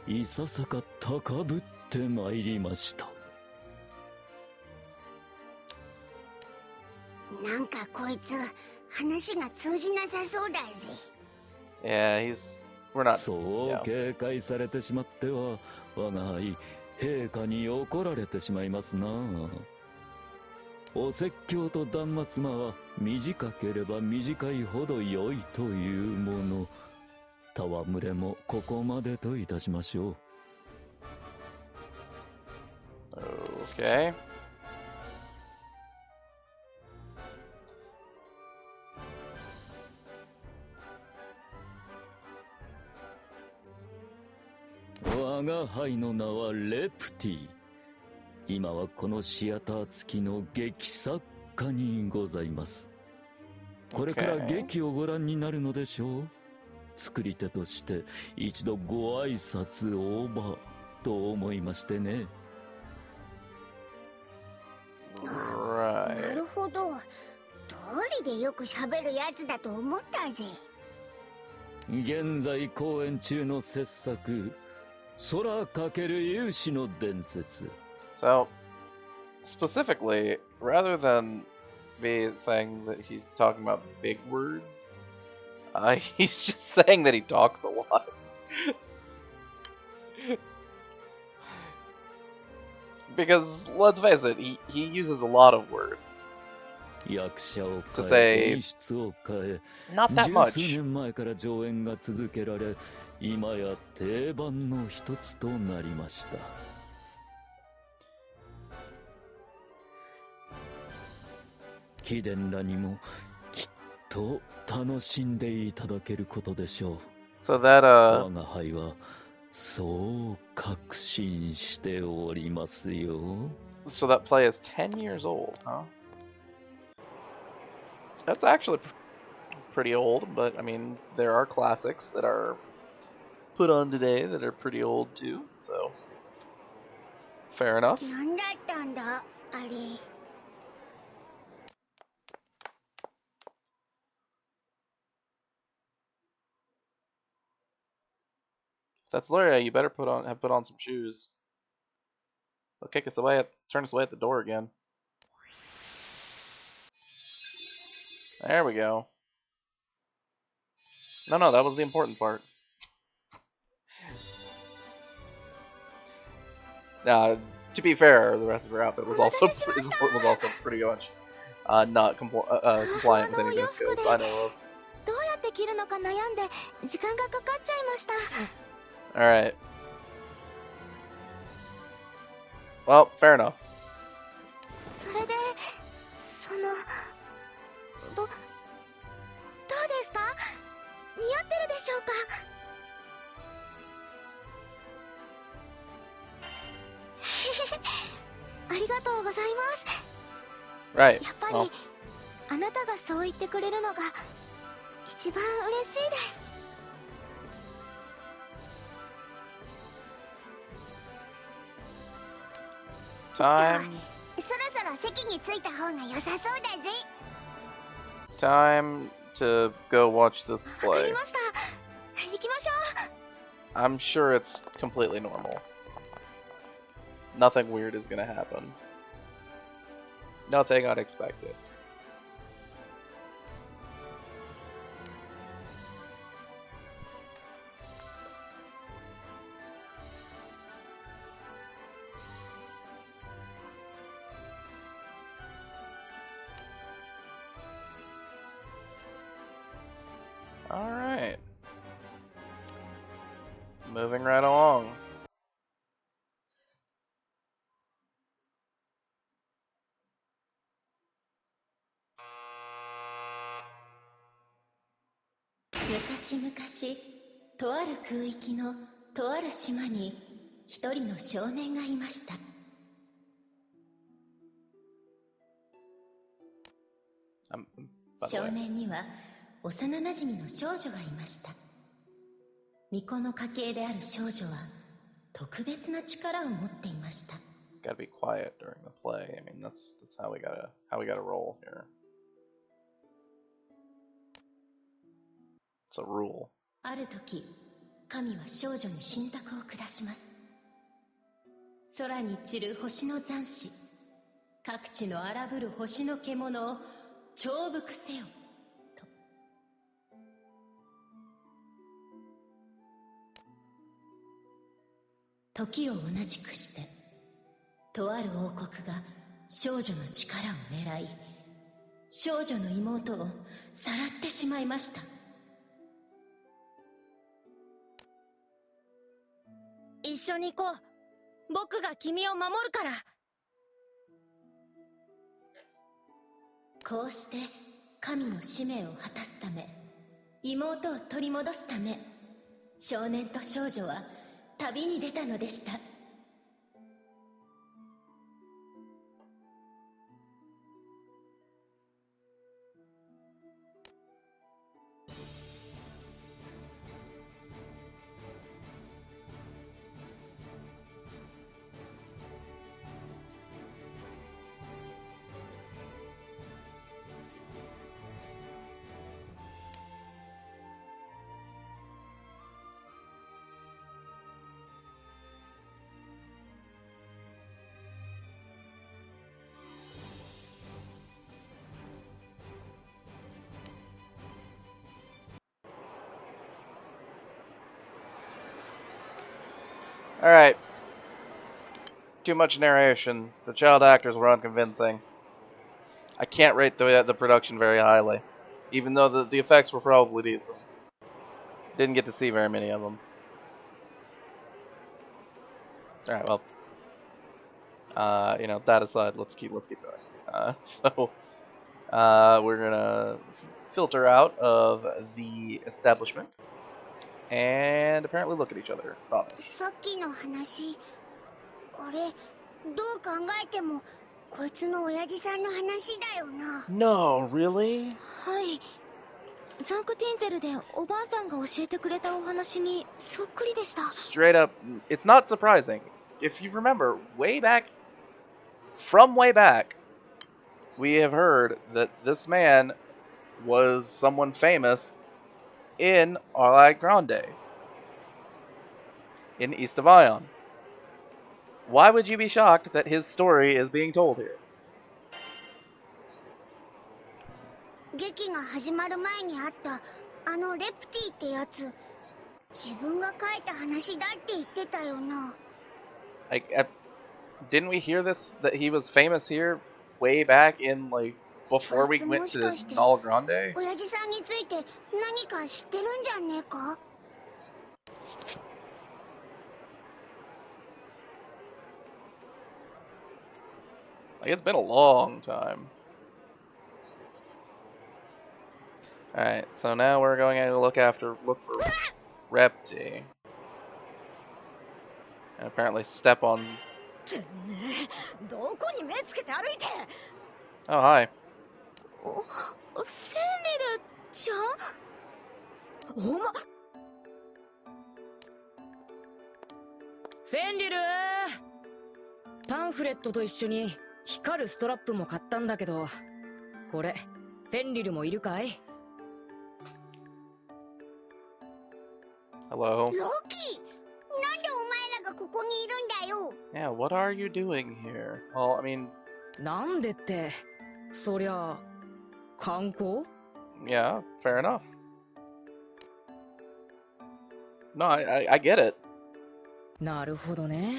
いささか高ぶってまいりました。なんかこいつ話が通じなさそうだぜ。Yeah, we're not. そう警戒されてしまっては我が輩陛下に怒られてしまいますな。お説教と断末魔は短ければ短いほど良いというもの。戯れもここまでといたしましょう。Okay.我が輩の名はレプティ。今はこのシアター付きの劇作家にございます。これから劇をご覧になるのでしょう。作り手として一度ご挨拶オーバーと思いましてね。なるほど。通りでよく喋るやつだと思ったぜ。現在公演中の傑作、空かける勇士の伝説。So, specifically, rather than be saying that he's talking about big words, he's just saying that he talks a lot. Because, let's face it, he uses a lot of words. To say, not that much. 10年前から上演が続けられ、今や定番の一つとなりました。貴殿らにもきっと楽しんでいただけることでしょう。So that, 我が輩はそう確信しておりますよ。So that play is 10 years old, huh? That's actually pretty old, but I mean, there are classics that are put on today that are pretty old too, so fair enough. なんだったんだ、あれ。If that's Luria, you better have put on some shoes. They'll turn us away at the door again. There we go. No, that was the important part. To be fair, the rest of her outfit was also pretty much not compliant with any dress codes I know of. どうやって着るのか悩んで時間がかかっちゃいました。 Alright. Well, fair enough. それでどうですか？似合ってるでしょうか？ありがとうございます。 Right. やっぱり、 Well. あなたがそう言ってくれるのが一番嬉しいです。 Time そろそろ席に着いた方が良さそうだぜ。 Time to go watch this わかり play. ました。行きましょう。 I'm sure it's completely normal. Nothing weird is gonna happen. Nothing unexpected. Alright. Moving right along.昔とある空域のとある島に一人の少年がいました。 By the 少 way. 年には幼なじみの少女がいました。巫女の家系である少女は特別な力を持っていました。 Gotta be quiet during the play. I mean, that's how we gotta roll here. It's a rule. ある時、神は少女に神託を下します。空に散る星の残滓、各地の荒ぶる星の獣を懲伏せよと。時を同じくして、とある王国が少女の力を狙い、少女の妹をさらってしまいました。 一緒に行こう。僕が君を守るから。こうして神の使命を果たすため、妹を取り戻すため、少年と少女は旅に出たのでした。 Alright. Too much narration. The child actors were unconvincing. I can't rate the production very highly. Even though the effects were probably decent. Didn't get to see very many of them. Alright, well. That aside, let's keep going. We're gonna filter out of the establishment. And apparently look at each other. Stop it. さっきの話、あれ、どう考えてもこいつの親父さんの話だよな。 No, really? はい。ザンクティンゼルでおばあさんが教えてくれたお話にそっくりでした。 Straight up, it's not surprising. If you remember, from way back, we have heard that this man was someone famous in Arlag Grande, in Istavion. Why would you be shocked that his story is being told here? 劇が始まる前にあったあのレプティってやつ、自分が書いた話だって言ってたよな。Didn't we hear this, that he was famous here way back in, like, before we went to Nal Grande? 親父さんについて何か知ってるんじゃねえか？ Like, it's been a long time. Alright, so now we're going to look for Repti. And apparently step on... Oh, hi. フェンリルちゃん？フェンリル、パンフレットと一緒に光るストラップも買ったんだけど、これフェンリルもいるかい？ Hello. ロキ、なんでお前らがここにいるんだよ。 Yeah, what are you doing here? Well, I mean... なんでって、そりゃ観光? Yeah, fair enough. No, I get it. なるほどね。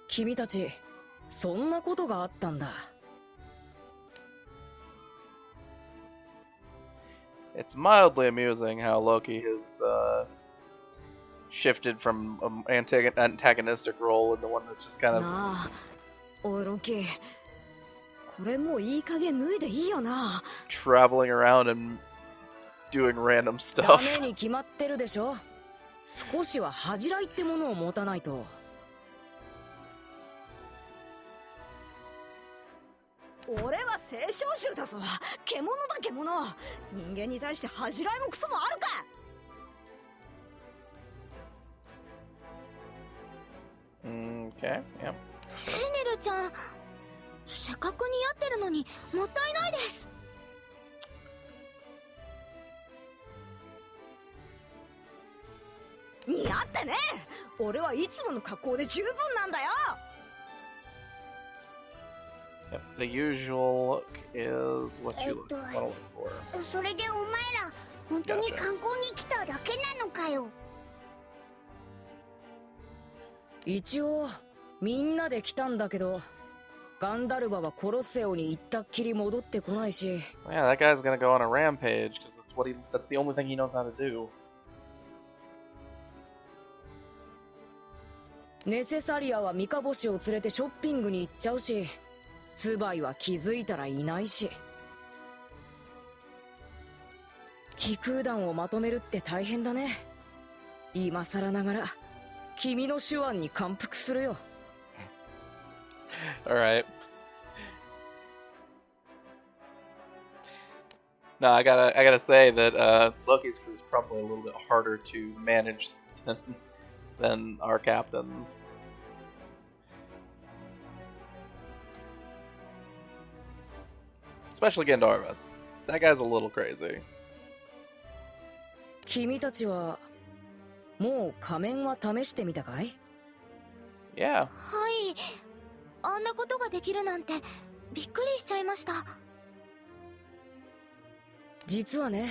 君たち、そんなことがあったんだ。It's mildly amusing how Loki has shifted from an antagonistic role into one that's just kind of... なあ、おいロキ、これもういい加減脱いでいいよな。 traveling around and doing random ダ stuff. メに決まってるでしょ。少しは恥じらいってものを持たないと。俺は青少獣だぞ。獣だ獣。人間に対して恥じらいもクソもあるか。 Okay, yeah. フェンリルちゃん、せっかく似合ってるのにもったいないです。似合ってね。俺はいつもの格好で十分なんだよ。 Yep, the usual look is what you want to look for. それでお前ら本当に観光に来ただけなのかよ。一応みんなで来たんだけど、ガンダルバはコロッセオに行ったっきり戻ってこないし。 Yeah, that guy's gonna go on a rampage because that's the only thing he knows how to do. ネセサリアはミカボシを連れてショッピングに行っちゃうし、ツバイは気づいたらいないし。気空団をまとめるって大変だね。今更ながら君の手腕に感服するよ。All right. No, I gotta say that Loki's crew is probably a little bit harder to manage than our captains. Especially Gandharva. That guy's a little crazy. 君たちはもう仮面は試してみたかい？ Yeah. はい、あんなことができるなんてびっくりしちゃいました。実はね、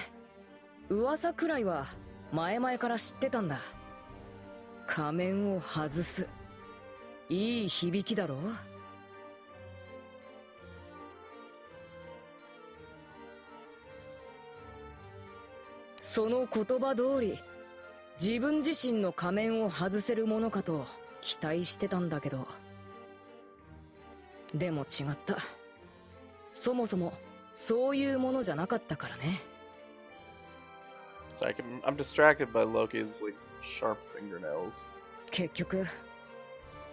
噂くらいは前々から知ってたんだ。仮面を外す。いい響きだろ？その言葉通り、自分自身の仮面を外せるものかと期待してたんだけど、でも違った。そもそもそういうものじゃなかったからね。So I'm distracted by Loki's like sharp fingernails. 結局、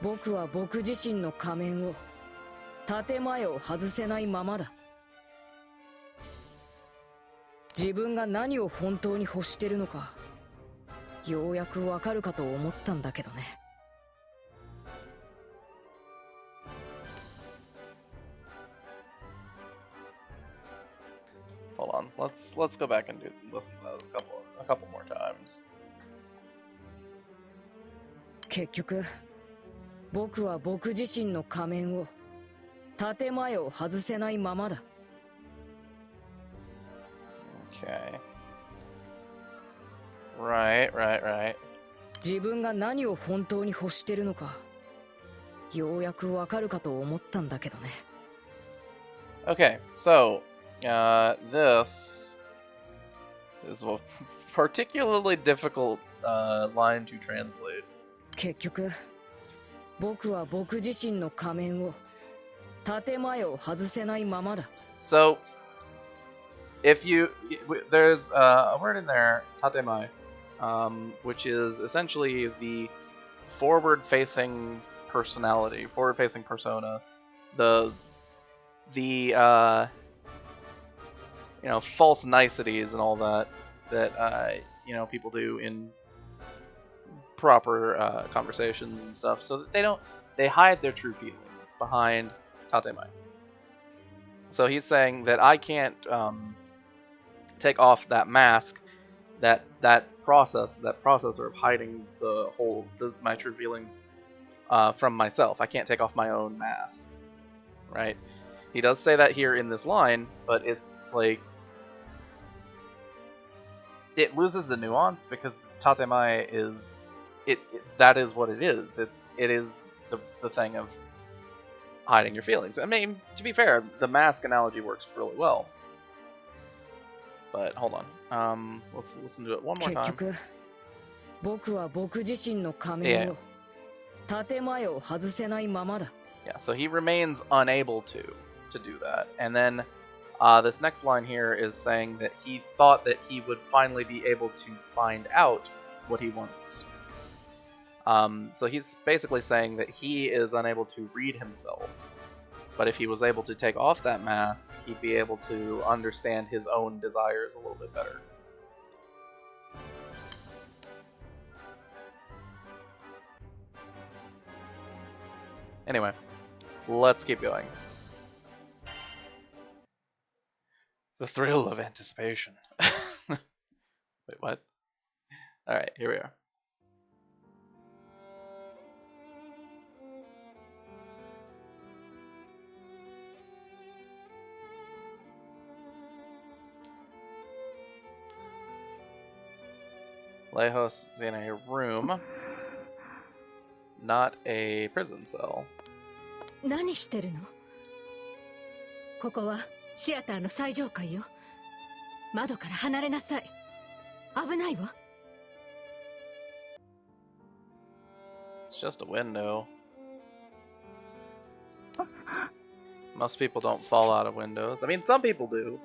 僕は僕自身の仮面を建前を外せないままだ。自分が何を本当に欲してるのか、ようやくわかるかと思ったんだけどね。Hold on. Let's go back and listen to those a couple more times. 結局、僕は僕自身の仮面を建前を外せないままだ。Okay. Right. 自分が何を本当に欲してるのか、ようやくわかるかと思ったんだけどね。Okay, so this is a particularly difficult line to translate. 結局、僕は僕自身の仮面を、建前を外せないままだ。So, if you there's a word in there, tatemae, which is essentially the forward-facing personality, forward-facing persona, the false niceties and all that people do in proper conversations and stuff, so that they hide their true feelings behind tatemae. So he's saying that I can't take off that mask, that processor of hiding my true feelings from myself. I can't take off my own mask, right? He does say that here in this line, but it's like it loses the nuance because tatemae is that is what it is. It is the thing of hiding your feelings. I mean, to be fair, the mask analogy works really well. But hold on. Let's listen to it one more time. 僕は僕自身の仮面を、建前を外せないままだ。Yeah, so he remains unable to do that. And then this next line here is saying that he thought that he would finally be able to find out what he wants. So he's basically saying that he is unable to read himself. But if he was able to take off that mask, he'd be able to understand his own desires a little bit better. Anyway, let's keep going. The thrill of anticipation. Wait, what? Alright, here we are. Lejos is in a room, not a prison cell. 何してるの？ここはシアターの最上階よ。窓から離れなさい。危ないわ。It's just a window. Most people don't fall out of windows. I mean, some people do,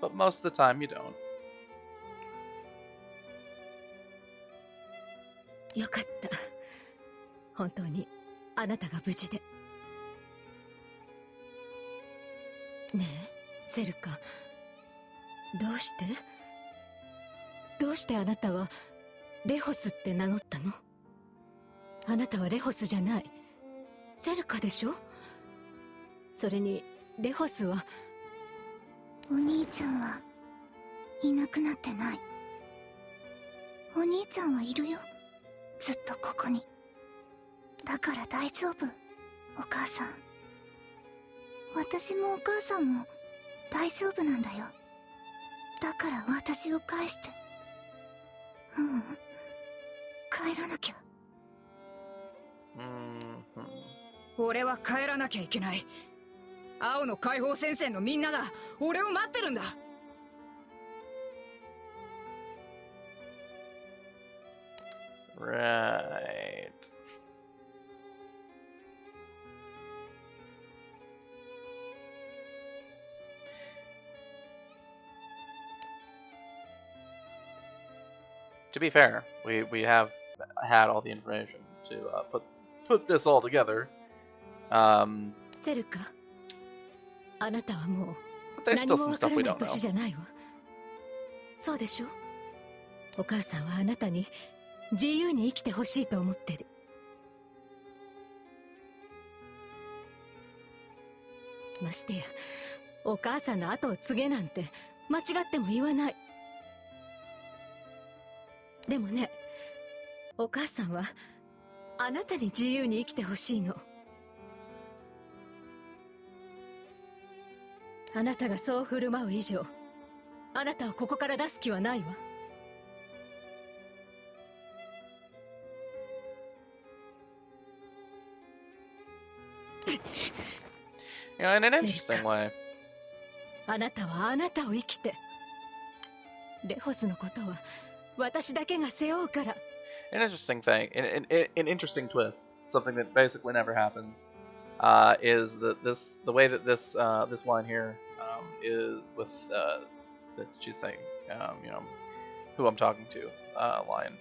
but most of the time you don't. よかった。本当にあなたが無事で。ねえ、セルカ。どうしてあなたはレホスって名乗ったの？あなたはレホスじゃない。セルカでしょ？それにレホスは。お兄ちゃんはいなくなってない。お兄ちゃんはいるよ。ずっとここに。だから大丈夫、お母さん。私もお母さんも大丈夫なんだよ。だから私を返して。帰らなきゃ。俺は帰らなきゃいけない。青の解放戦線のみんなが俺を待ってるんだ。Right. To be fair, we have had all the information to put this all together. セルカ、あなたはもう But there's 何 still も some わ stuff から we ない don't 年じ know. ゃないわ。そうでしょ？お母さんはあなたに自由に生きてほしいと思ってる。ましてや、お母さんの後を継げなんて間違っても言わない。でもね、お母さんはあなたに自由に生きてほしいの。あなたがそう振る舞う以上、あなたをここから出す気はないわ。You know, in an interesting way. あなたはあなたを生きて。レホスのことは私だけが背負うから。An interesting thing, an interesting twist, something that basically never happens, is that the way that this line here is with that she's saying, you know, who I'm talking to, line,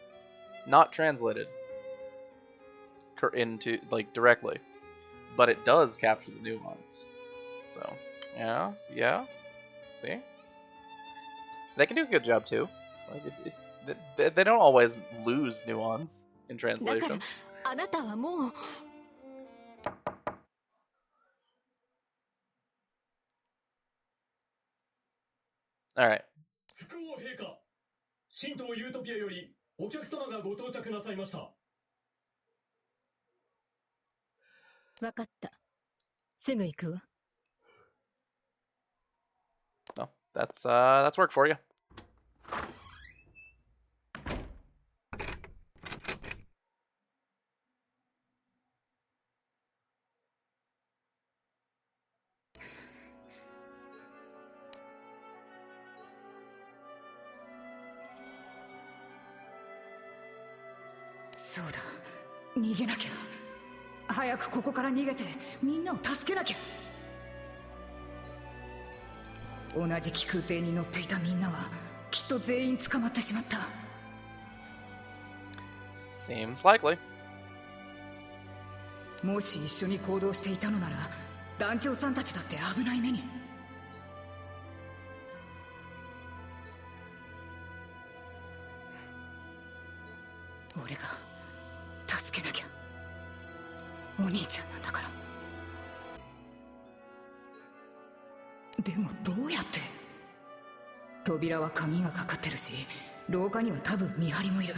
not translated into like directly, but it does capture the nuance. So yeah, see, they can do a good job too. Like they don't always lose nuance in translation. あなたはもう。Alright. 福王陛下、神道ユートピアよりお客様がご到着なさいました。わかった。すぐ行くわ。Oh, that's work for you. そうだ、逃げなきゃ。早くここから逃げてみんなを助けなきゃ。同じ気空艇に乗っていたみんなはきっと全員捕まってしまった。Seems likely. もし一緒に行動していたのなら団長さんたちだって危ない目に。俺が助けなきゃ。お兄ちゃんなんだから。でもどうやって？扉は鍵がかかってるし、廊下には多分見張りもいる。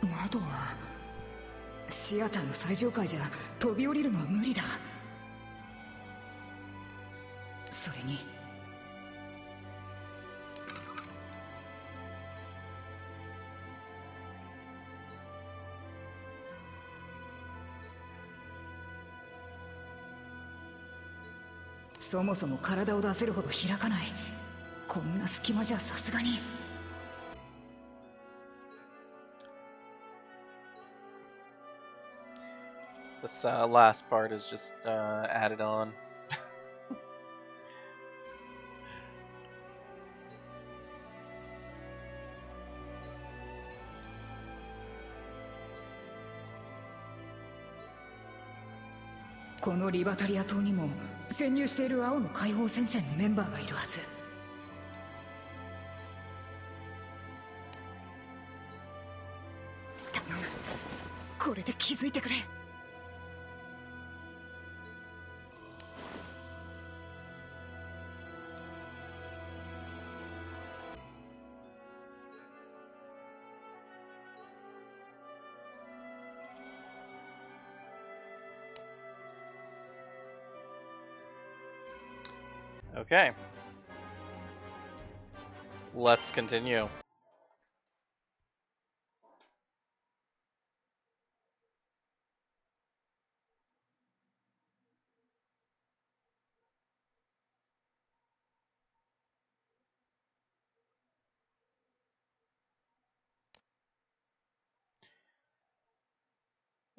窓はシアターの最上階じゃ飛び降りるのは無理だ。それにそもそも体を出せるほど開かない。こんな隙間じゃさすがに。This last part is just added on.「このリバタリア島にも潜入している青の解放戦線のメンバーがいるはず。頼む、これで気づいてくれ。Okay. Let's continue.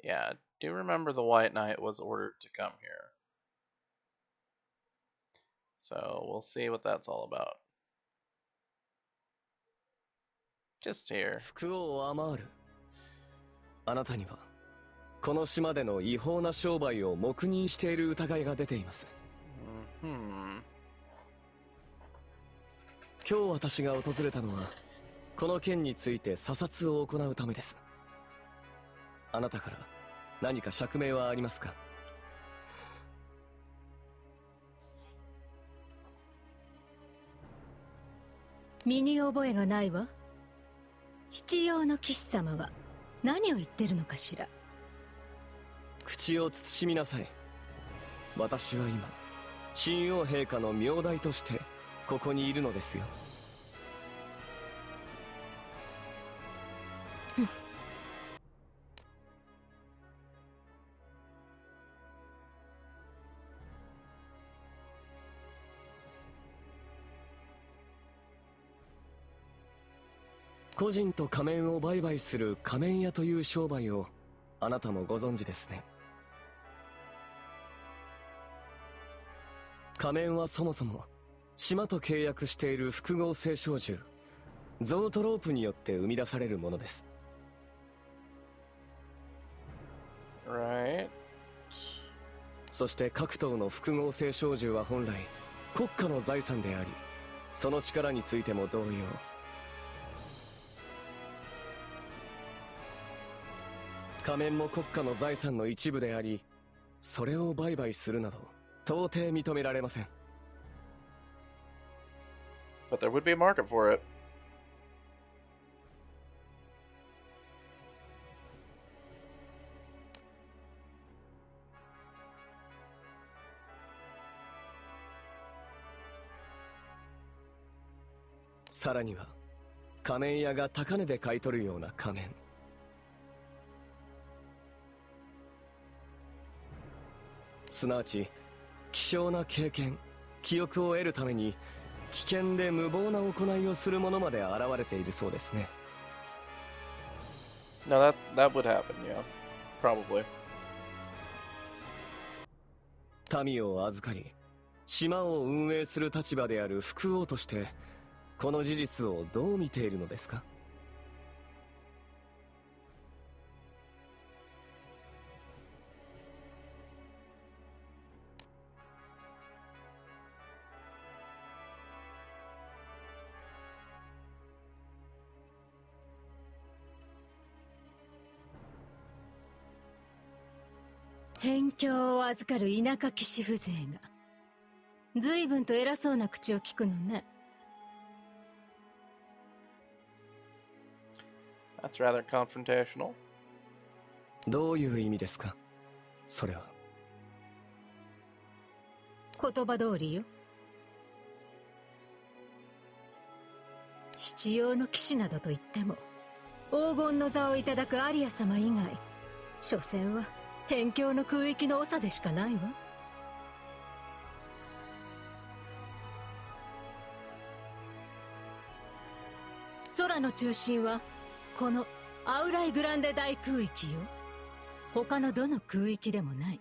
Yeah, do remember the White Knight was ordered to come here. So we'll see what that's all about. Just here. 福王アマール、あなたにはこの島での違法な商売を黙認している疑いが出ています。今日私が訪れたのはこの件について査察を行うためです。あなたから何か釈明はありますか？身に覚えがないわ。七葉の騎士様は何を言ってるのかしら。口を慎みなさい。私は今神王陛下の名代としてここにいるのですよ。個人と仮面を売買する仮面屋という商売をあなたもご存知ですね。仮面はそもそも島と契約している複合性小獣ゾートロープによって生み出されるものです。Right. そして各島の複合性小獣は本来国家の財産であり、その力についても同様。仮面も国家の財産の一部であり、それを売買するなど到底認められません。But there would be a market for it. さらには仮面屋が高値で買い取るような仮面、すなわち希少な経験記憶を得るために危険で無謀な行いをする者まで現れているそうですね。No, that would happen, yeah. Probably. 民を預かり島を運営する立場である副王としてこの事実をどう見ているのですか？辺境を預かる田舎騎士風情が随分と偉そうな口を聞くのね。That's rather confrontational. どういう意味ですかそれは。言葉通りよ。七葉の騎士などといっても黄金の座をいただくアリア様以外、所詮は辺境の空域の長でしかないわ。空の中心はこのアウライグランデ大空域よ。他のどの空域でもない。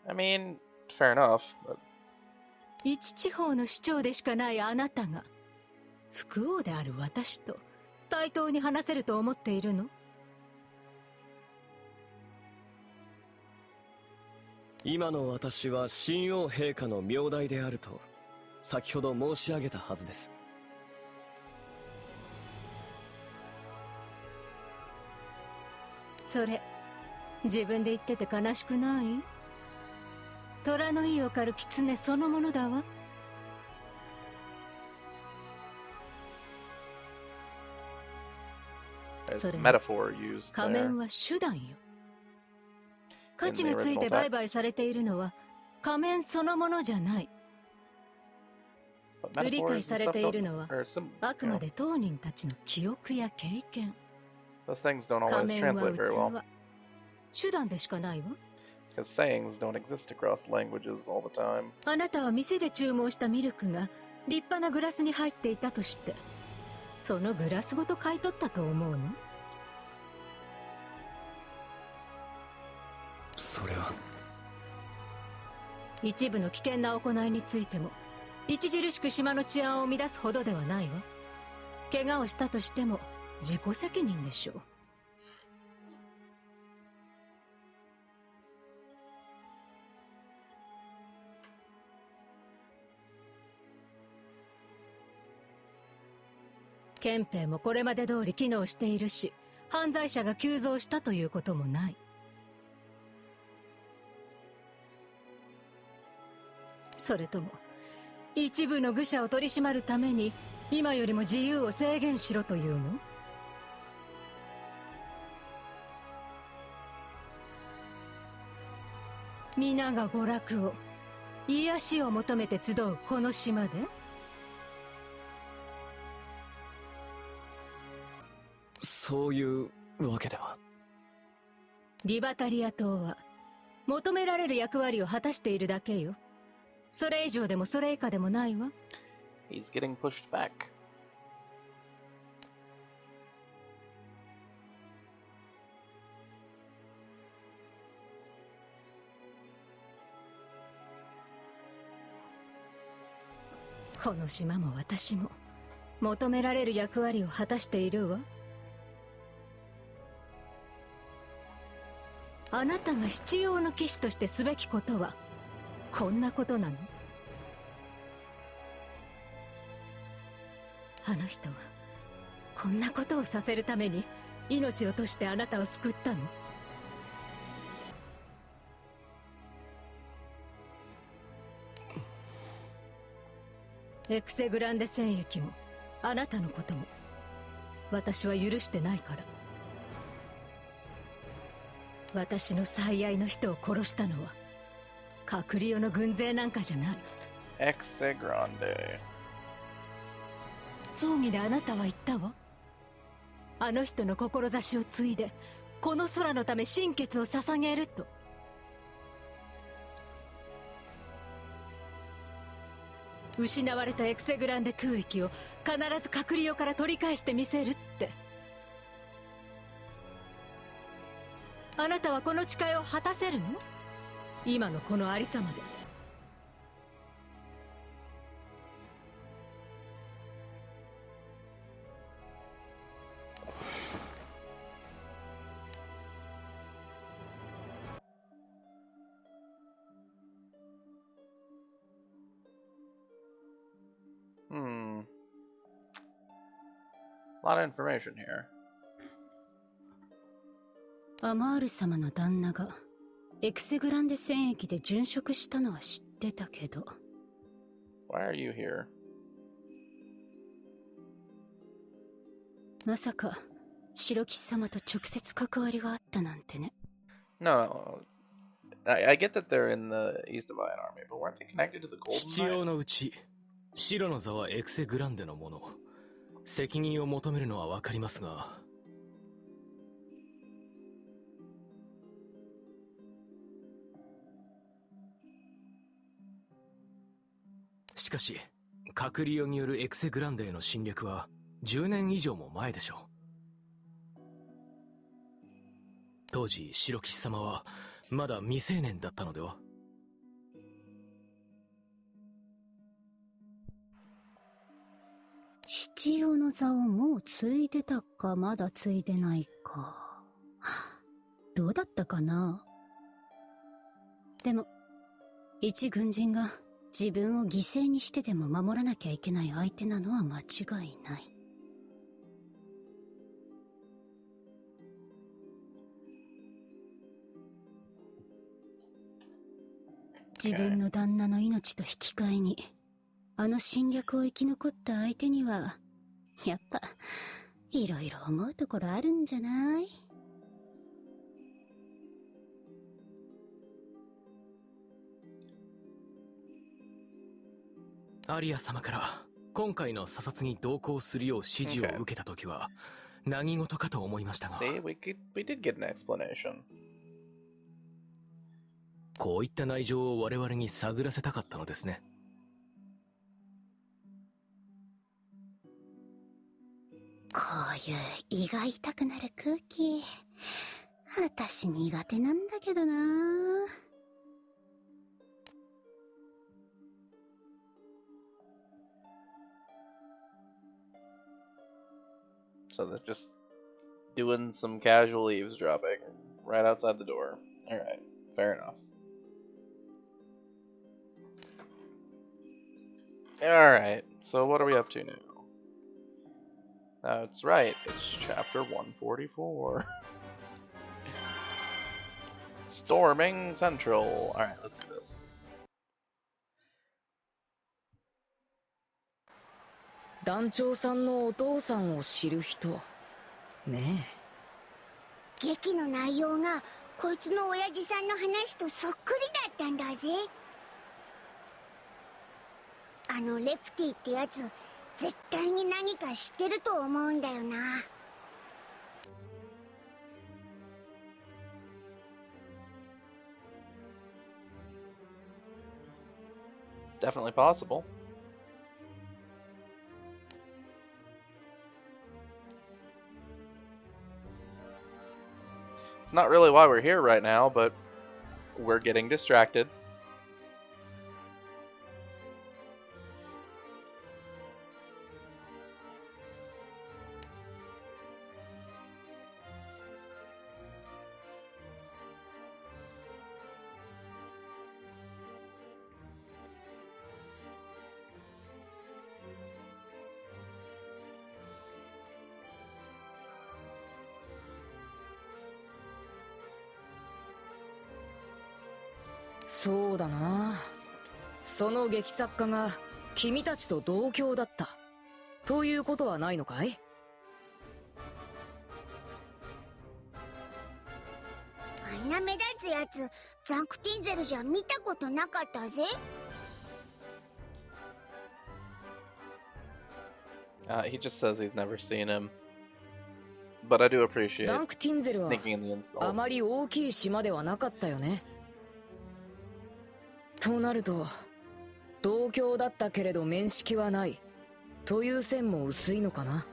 I mean, fair enough. But... 一地方の首長でしかないあなたが副王である私と対等に話せると思っているの？今の私は神王陛下の名代であると先ほど申し上げたはずです。それ自分で言ってて悲しくない？虎の意を狩る狐そのものだわ。それに仮面は手段よ。価値がついて売買されているのは仮面そのものじゃない。理解されているのはあくまで当人たちの記憶や経験。仮面は器、手段でしかないわ。あなたは店で注文したミルクが立派なグラスに入っていたとしてそのグラスごと買い取ったと思うの？それは一部の危険な行いについても著しく島の治安を乱すほどではないわ。怪我をしたとしても自己責任でしょう。憲兵もこれまで通り機能しているし、犯罪者が急増したということもない。それとも一部の愚者を取り締まるために今よりも自由を制限しろというの？皆が娯楽を、癒しを求めて集うこの島で？そういうわけでは。リバタリア島は求められる役割を果たしているだけよ。それ以上でもそれ以下でもないわ。He's getting pushed back. この島も私も求められる役割を果たしているわ。あなたが必要の騎士としてすべきことはこんなことなの？あの人はこんなことをさせるために命を賭してあなたを救ったの？エクセグランデ戦役もあなたのことも私は許してないから。私の最愛の人を殺したのはカクリオの軍勢なんかじゃない。エクセグランデ。葬儀であなたは言ったわ。あの人の志を継いでこの空のため心血を捧げると。失われたエクセグランデ空域を必ずカクリオから取り返してみせるって。あなたはこの誓いを果たせるの？今のこのありさまで。A lot of information here. アマール様の旦那がエクセグランデ戦役で殉職したのは知ってたけど。Why are you here? まさか白騎士様と直接関わりがあったなんてね。No, I get that they're in the Istavion army, but weren't they connected to the Golden 必要のうち白の座はエクセグランデのもの。責任を求めるのはわかりますが。しかしカクリオによるエクセグランデへの侵略は10年以上も前でしょう。当時白騎士様はまだ未成年だったのでは。七葉の座をもう継いでたかまだ継いでないか。どうだったかな。でも一軍人が自分を犠牲にしてでも守らなきゃいけない相手なのは間違いない。自分の旦那の命と引き換えにあの侵略を生き残った相手にはやっぱいろいろ思うところあるんじゃない？アリア様から今回の査察に同行するよう指示を受けたときは何事かと思いましたが。See, we did get an explanation. こういった内情を我々に探らせたかったのですね。こういう胃が痛くなる空気、私苦手なんだけどな。So they're just doing some casual eavesdropping right outside the door. Alright, fair enough. Alright, so what are we up to now? That's right, it's chapter 144. Storming Central. Alright, let's do this. 団長さんのお父さんを知る人ね劇の内容がこいつの親父さんの話とそっくりだったんだぜ。あのレプティってやつ絶対に何か知ってると思うんだよな。It's definitely possible. It's not really why we're here right now, but we're getting distracted.「そうだな。その劇作家が君たちと同郷だったということはないのかい？あんな目立つやつザンクティンゼルじゃ見たことなかったぜ。He just says he's never seen him. But I do appreciate ザンクティンゼルは sneaking in the insult. あまり大きい島ではなかったよね。となると同郷だったけれど面識はないという線も薄いのかな。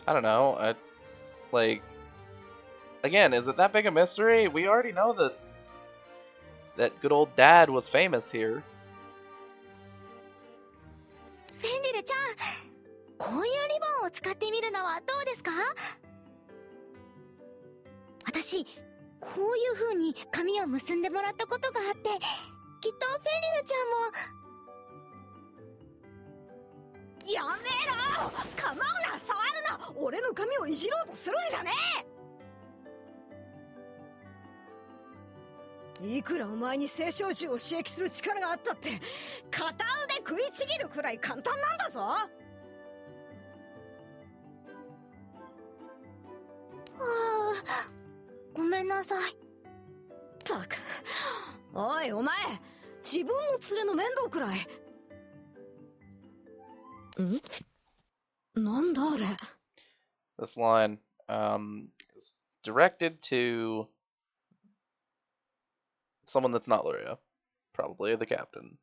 I don't know. Like, again, is it that big a mystery? We already know that good old dad was famous here. フェンリルちゃん、こういうリボンを使ってみるのはどうですか？私、こういう風に髪を結んでもらったことがあって、きっとフェンリルちゃんも。やめろ！構うな、触るな！俺の髪をいじろうとするんじゃねえ！いくらお前に青少銃を刺激する力があったって片腕食いちぎるくらい簡単なんだぞ。ああ、ごめんなさい。ったく、おいお前、自分の連れの面倒くらい。なんだあれ。 This line is directed to someone that's not Luria, probably the captain,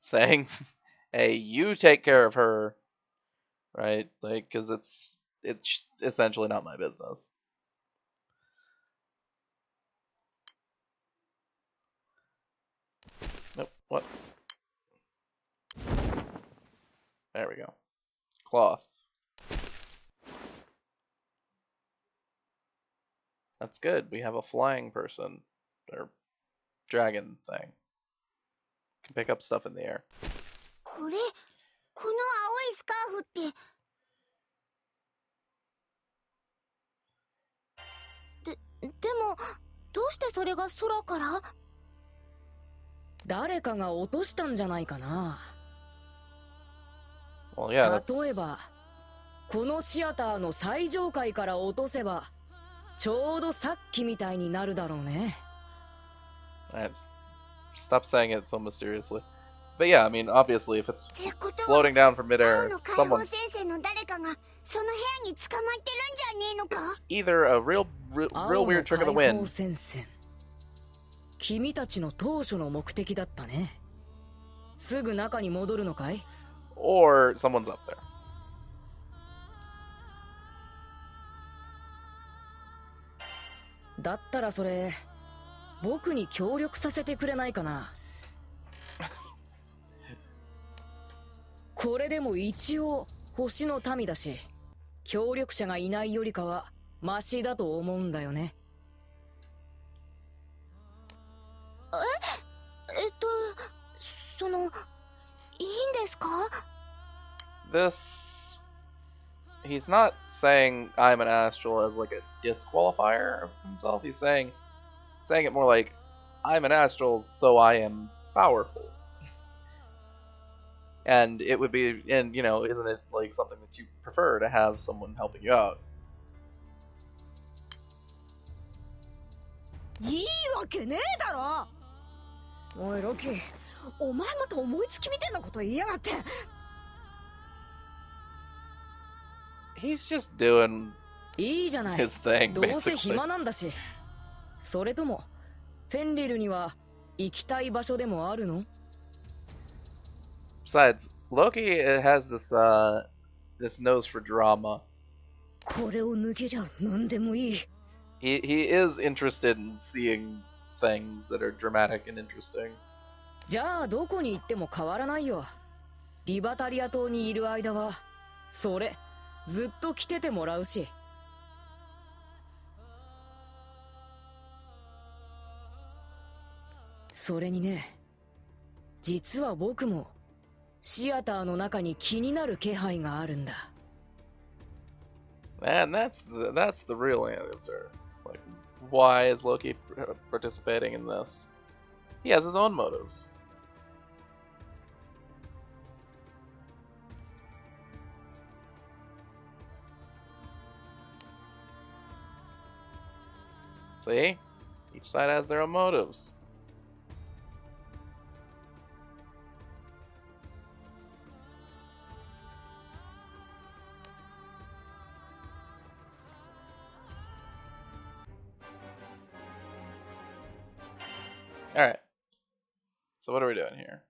saying, "Hey, you take care of her," right? Like, because it's essentially not my business. Nope. What? There we go. Cloth. That's good. We have a flying person or dragon thing. Can pick up stuff in the air. この青いスカーフって。でもどうしてそれが空から？誰かが落としたんじゃないかな。Well, yeah, 例えばこのシアターの最上階から落とせばちょうどさっきみたいになるだろうね。Stop saying it so mysteriously. But yeah, I mean, obviously, if it's floating down from midair, someone. It's either a real weird trick of the wind. 君たちの当初の目的だったね。すぐ中に戻るのかい？ Or someone's up there. だったらそれ僕に協力させてくれないかな。これでも一応星の民だし協力者がいないよりかはマシだと思うんだよね。そのいいんですか？ This. He's not saying I'm an astral as like a disqualifier of himself. He's saying it more like I'm an astral, so I am powerful. And it would be, and you know, isn't it like something that you prefer to have someone helping you out? いいわけねえだろ。おいロキ、お前また思いつきみてえなこと言いやがって。He's just doing いいじゃない。 his thing, どうせ basically. 暇なんだし。それともフェンリルには行きたい場所でもあるの？ Besides, Loki has this nose for drama. これを抜けりゃ何でもいい。 He is interested in seeing things that are dramatic and interesting. じゃあどこに行っても変わらないよ。リバタリア島にいる間はそれずっと来ててもらうし。それにね、実は僕もシアターの中に気になる気配があるんだ。 And that's the real answer. It's like, why is Loki participating in this? He has his own motives. See? Each side has their own motives. Alright. So what are we doing here?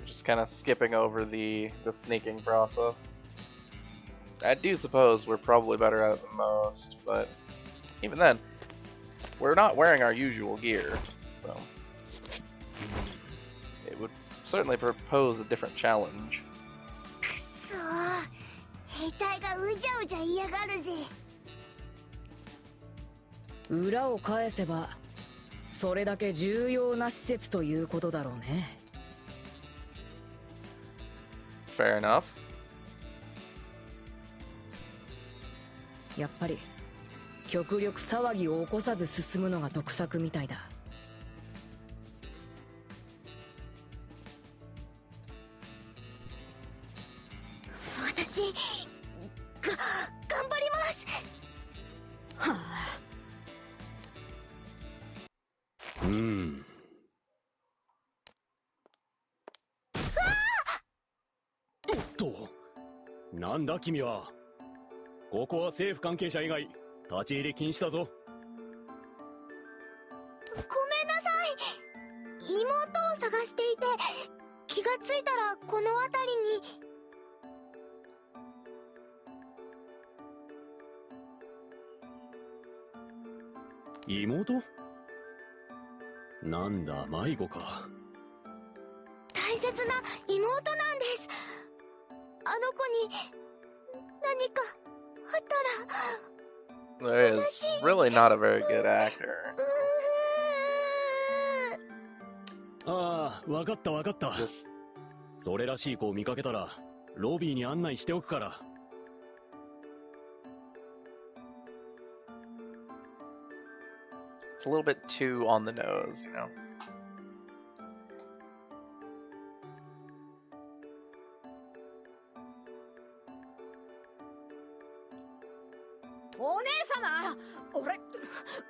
Just kind of skipping over the sneaking process. I do suppose we're probably better at it than most, but even then, we're not wearing our usual gear, so it would certainly propose a different challenge. くそー、兵隊がうじゃうじゃ嫌がるぜ。裏を返せばそれだけ重要な施設ということだろうね。 Fair enough. やっぱり極力騒ぎを起こさず進むのが得策みたいだ。私頑張ります。はあ。おっと、なんだ君は。ここは政府関係者以外立ち入り禁止だぞ。ごめんなさい。妹を探していて気がついたらこの辺りに。妹？なんだ迷子か。大切な妹なんです。あの子に何かあったら。 There is really not a very good actor. ああ、わかったわかった。それらしい子を見かけたらロビーに案内しておくから。 It's a little bit too on the nose, you know. お姉様、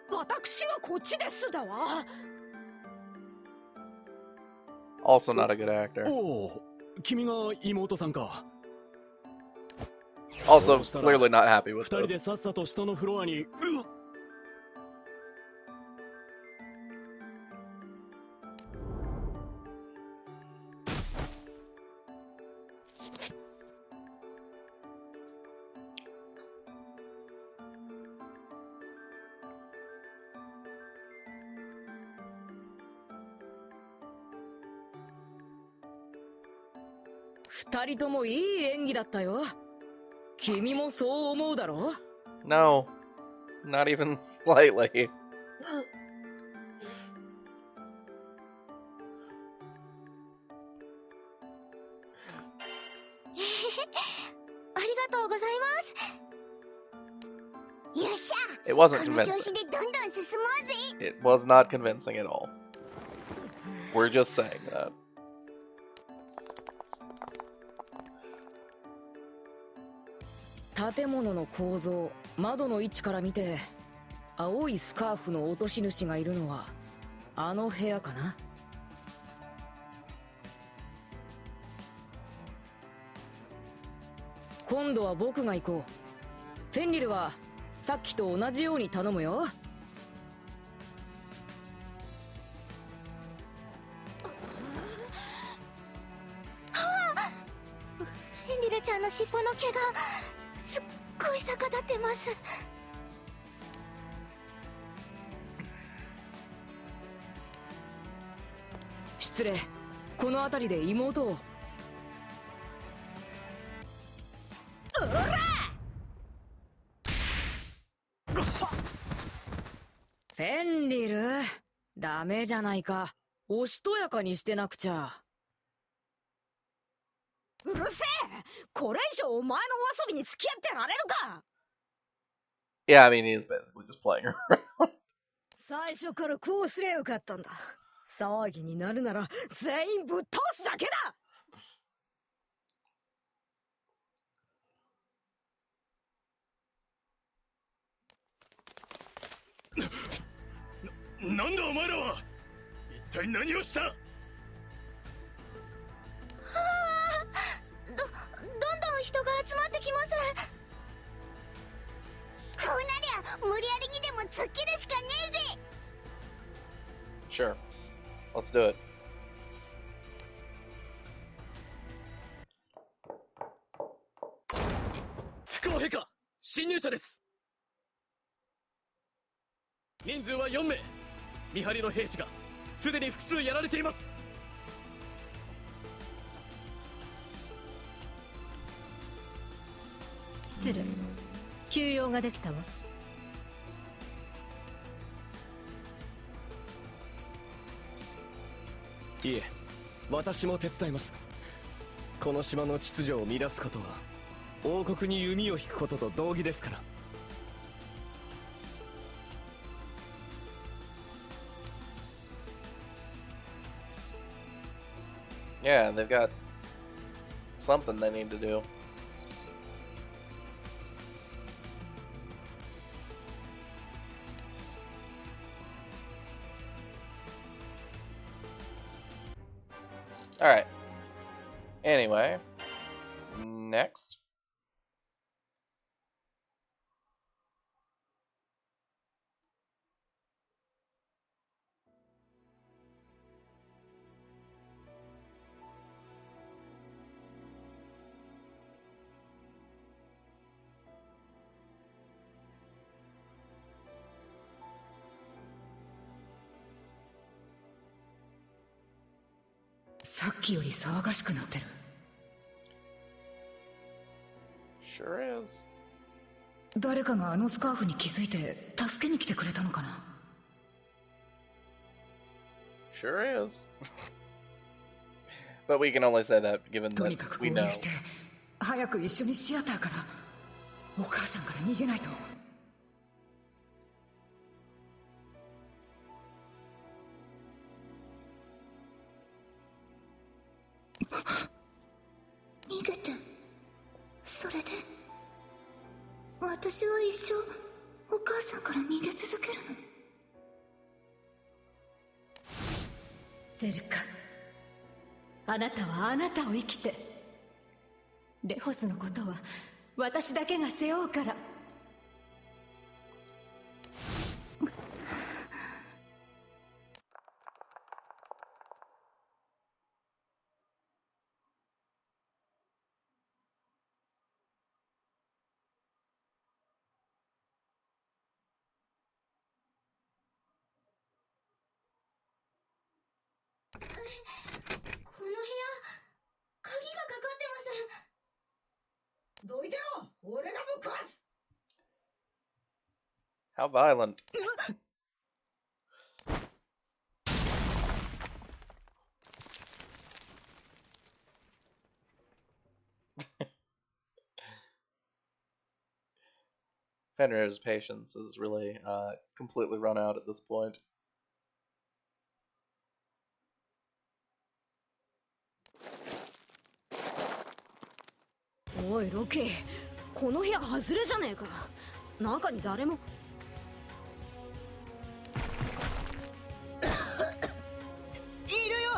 私はこっちですだわ。 Also not a good actor. おお、君が妹さんか。 Also clearly not happy with 二人で this. さっさと下のフロアに。二人ともいい演技だったよ。君もそう思うだろ？ No, not even slightly. ありがとうございます。よっしゃ。 It wasn't この調 convincing. 子でどんどん進もうぜ。 It was not convincing at all. We're just saying that. 建物の構造、窓の位置から見て、青いスカーフの落とし主がいるのはあの部屋かな。今度は僕が行こう。フェンリルはさっきと同じように頼むよ。フェンリルちゃんの尻尾の毛がすっごい逆立ってます。失礼。この辺りで妹を。フェンリル、ダメじゃないか。おしとやかにしてなくちゃ。うるせえ！これ以上お前のお遊びに付き合ってられるか！ Yeah, I mean, he is basically just playing around. 最初からこうすりゃよかったんだ。騒ぎになるなら全員ぶっ倒すだけだ！なんだお前らは！一体何をした！どんどん人が集まってきます。こうなりゃ無理やりにでも突っ切るしかねえぜ。 Sure. Let's do it. Fukou陛下、侵入者です。人数は4名。見張りの兵士がすでに複数やられています。失礼。休養ができたわ。いえ、私も手伝います。この島の秩序を乱すことは王国に弓を引くことと同義ですから。Yeah, they've got something they need to do. Alright. Anyway. Next.「さっきより騒がしくなってる。 Sure is. 誰かがあのスカーフに気づいて助けに来てくれたのかな。 Sure is. But we can only say that given と that にかく we 合 know. 流して早く一緒にシアターからお母さんから逃げないと。 逃げて、それで私は一生お母さんから逃げ続けるの？セルカ、あなたはあなたを生きて。レホスのことは私だけが背負うから。この部屋、鍵がかかって How violent. Fenrir's patience is really completely run out at this point.おいロケ、この部屋外れじゃねえか。中に誰も。いるよ、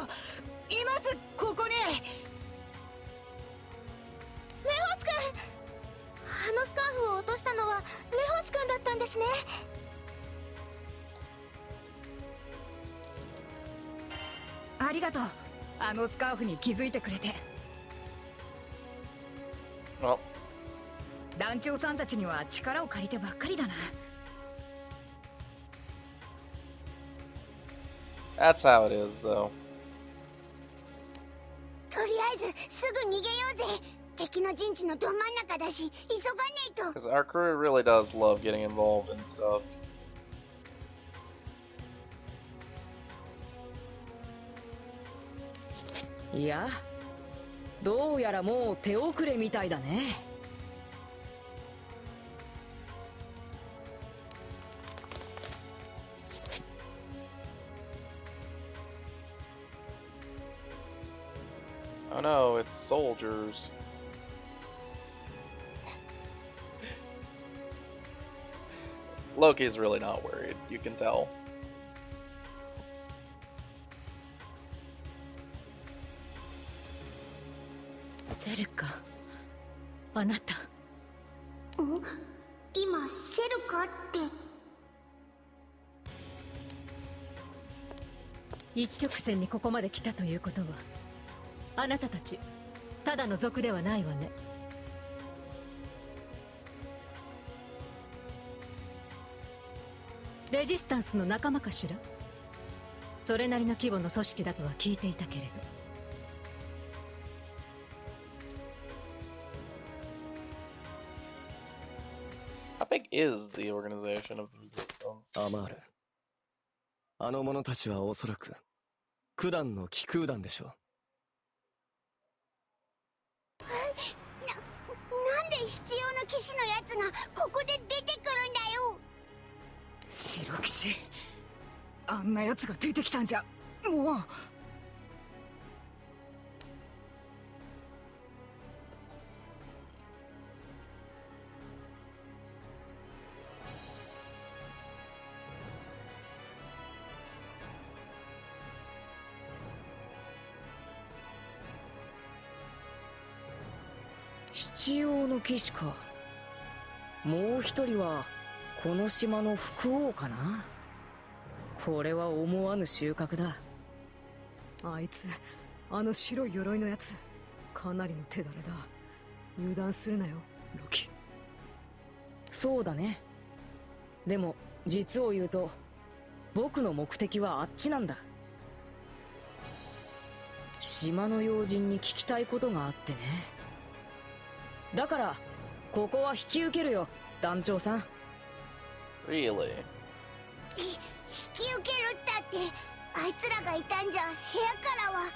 います、ここに。レホス君、あのスカーフを落としたのはレホス君だったんですね。ありがとう、あのスカーフに気づいてくれて。Well, 団長さんたちには力を借りてばっかりだな。that's how it is, though. とりあえずすぐ逃げようぜ。敵の陣地のど真ん中だし、急がねえと。 Because our crew really does love getting involved in stuff. いや、どうやらもう手遅れみたいだね。Oh no, it's soldiers. Loki's really not worried, you can tell. セルカ、あなた。ん？今セルカって。一直線にここまで来たということは、あなたたちただの族ではないわね。レジスタンスの仲間かしら。それなりの規模の組織だとは聞いていたけれど。How big is the organization of the Resistance? アマール。あの者たちはおそらく九段の気空団でしょう。なんで必要な騎士のやつがここで出てくるんだよ。白騎士、あんなやつが出てきたんじゃもう。必要の騎士か。もう一人はこの島の副王かな。これは思わぬ収穫だ。あいつ、あの白い鎧のやつ、かなりの手だれだ。油断するなよロキ。そうだね。でも実を言うと僕の目的はあっちなんだ。島の要人に聞きたいことがあってね。だからここは引き受けるよ団長さん。 Really? 引き受けるったってあいつらがいたんじゃ部屋からは。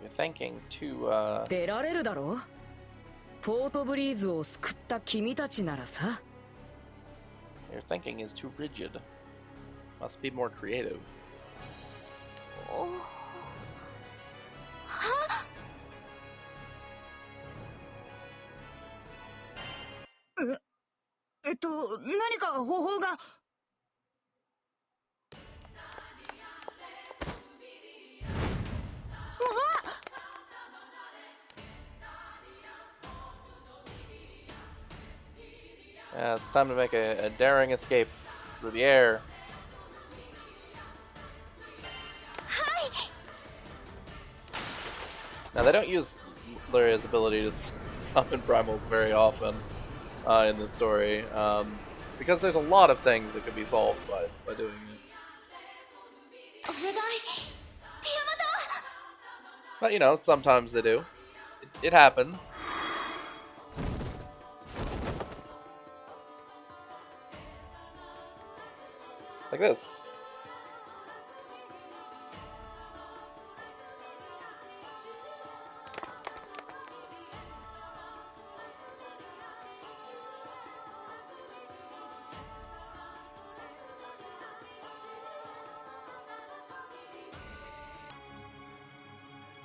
You're thinking to, 出られるだろ。ポートブリーズを救った君たちならさ。 Your thinking is too rigid. Must be more creative. 何か方法が。It's time to make a daring escape through the air. Now they don't use Luria's ability to summon primals very often in the story, because there's a lot of things that could be solved by doing it. お願い、ティアマト。But you know, sometimes they do. It happens. Like this.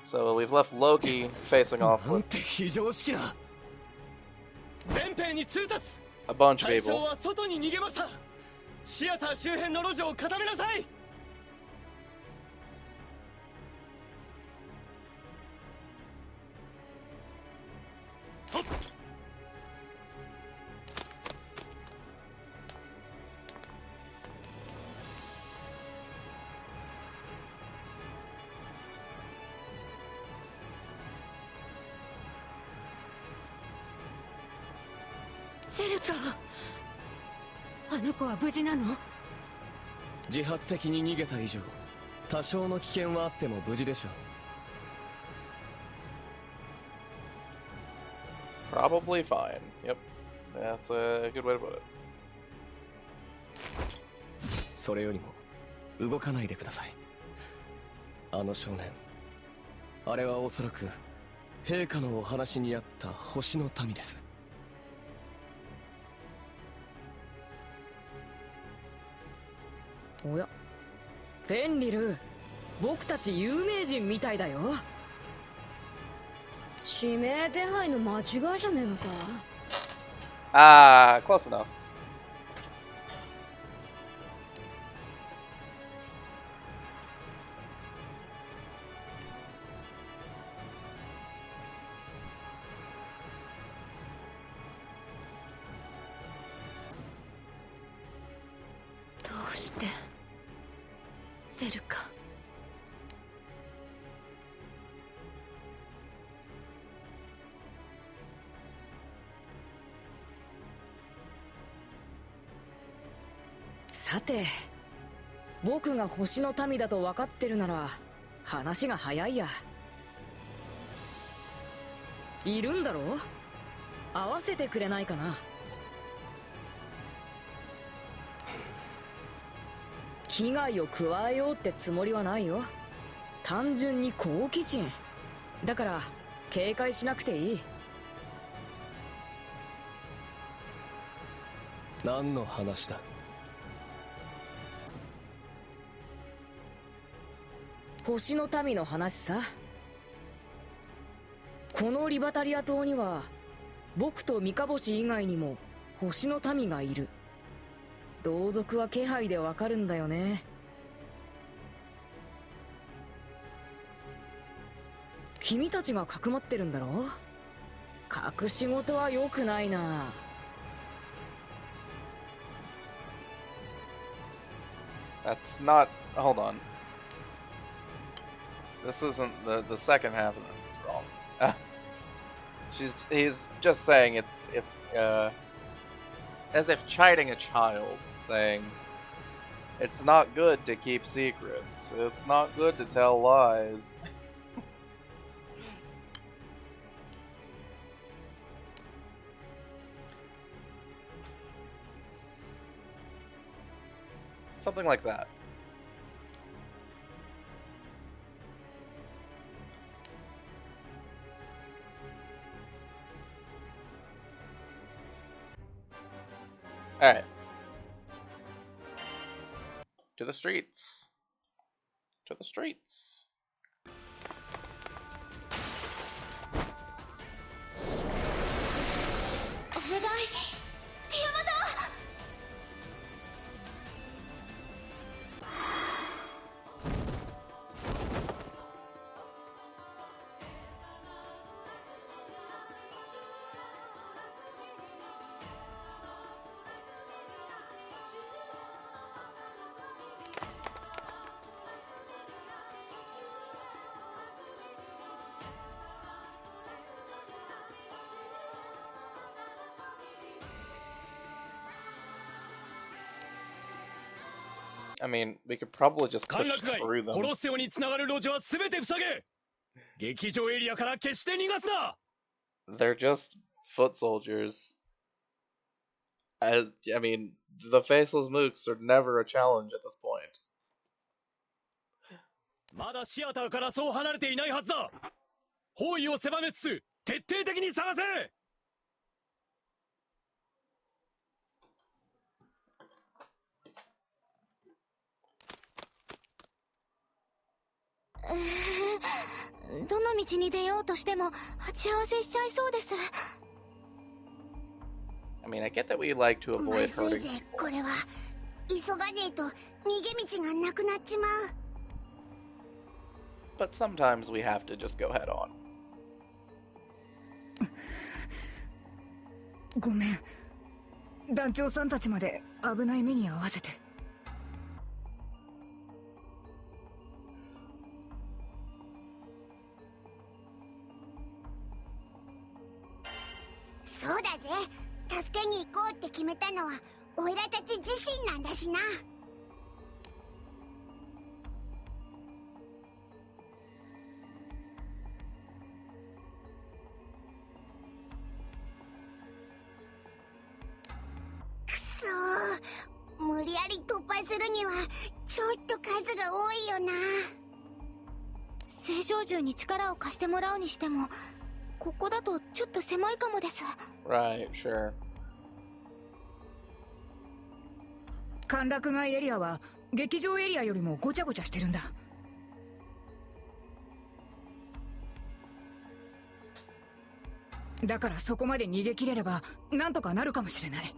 So we've left Loki facing off with a bunch of people. Probably fine. Yep. That's a good way to put it. それよりも動かないでください。あの少年、あれはおそらく陛下のお話にあった星の民です。おや、フェンリル、僕たち有名人みたいだよ。指名手配の間違いじゃねえのか。Ah, close enough. .さて、僕が星の民だと分かってるなら話が早いや。いるんだろ？合わせてくれないかな。危害を加えようってつもりはないよ。単純に好奇心だから警戒しなくていい。何の話だ？星の民の話さ。このリバタリア島には僕と三日星以外にも星の民がいる。同族は気配でわかるんだよね。君たちがかくまってるんだろ？隠し事は良くないな。That's not. Hold on. This isn't the second half of this is wrong. He's just saying it's as if chiding a child, saying it's not good to keep secrets. It's not good to tell lies. Something like that. Alright. To the streets. To the streets. I mean, we could probably just push through them. 劇場エリアから決して逃がすな。 They're just foot soldiers. I mean, the faceless mooks are never a challenge at this point. まだシアターからそう離れていないはずだ。包囲を狭めつつ徹底的に探せ。どの道に出ようとしても鉢合わせしちゃいそうです。 I mean, I get that we like to ま avoid ずい hurting ぜ people. これは。急がねえと逃げ道がなくなっちまう。 But sometimes we have to just go head on. ごめん、団長さんたちまで危ない目に遭わせて。そうだぜ、助けに行こうって決めたのはオイラたち自身なんだしな。くそー、無理やり突破するにはちょっと数が多いよな。青少獣に力を貸してもらうにしてもここだとちょっと狭いかもです。 Right, sure. 歓楽街エリアは劇場エリアよりもごちゃごちゃしてるんだ。だからそこまで逃げ切れればなんとかなるかもしれない。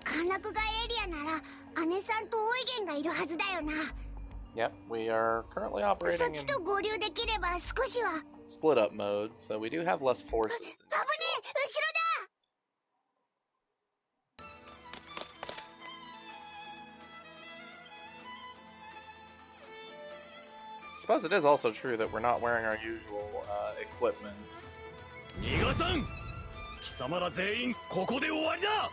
歓楽街エリアなら姉さんとオイゲンがいるはずだよな。 Yep, we are currently そ operating っ in ちと合流できれば少しは。 split up mode, so we do have less forces. 危ねえ、後ろだ。 I suppose it is also true that we're not wearing our usual equipment. 逃がさん。貴様ら全員ここで終わりだ。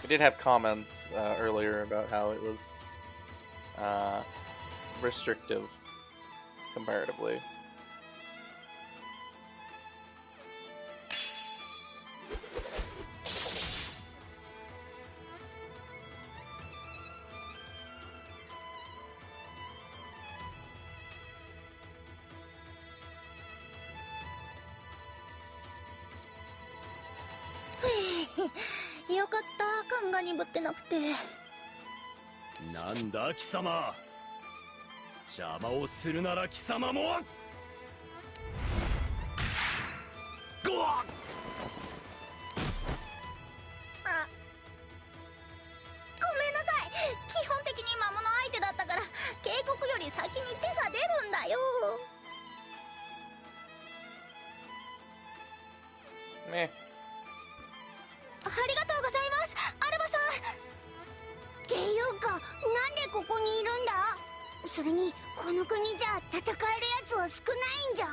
We did have comments earlier about how it was restrictive comparatively. Huh. よかった、勘が鈍ってなくて。なんだ貴様。邪魔をするなら貴様も。ごわっ。あ、ごめんなさい。基本的に魔物相手だったから警告より先に手が出るんだよ。Meh. ありがとうございます、アルバさん。っていうか、なんでここにいるんだ。それにこの国じゃ戦えるやつは少ないんじゃ。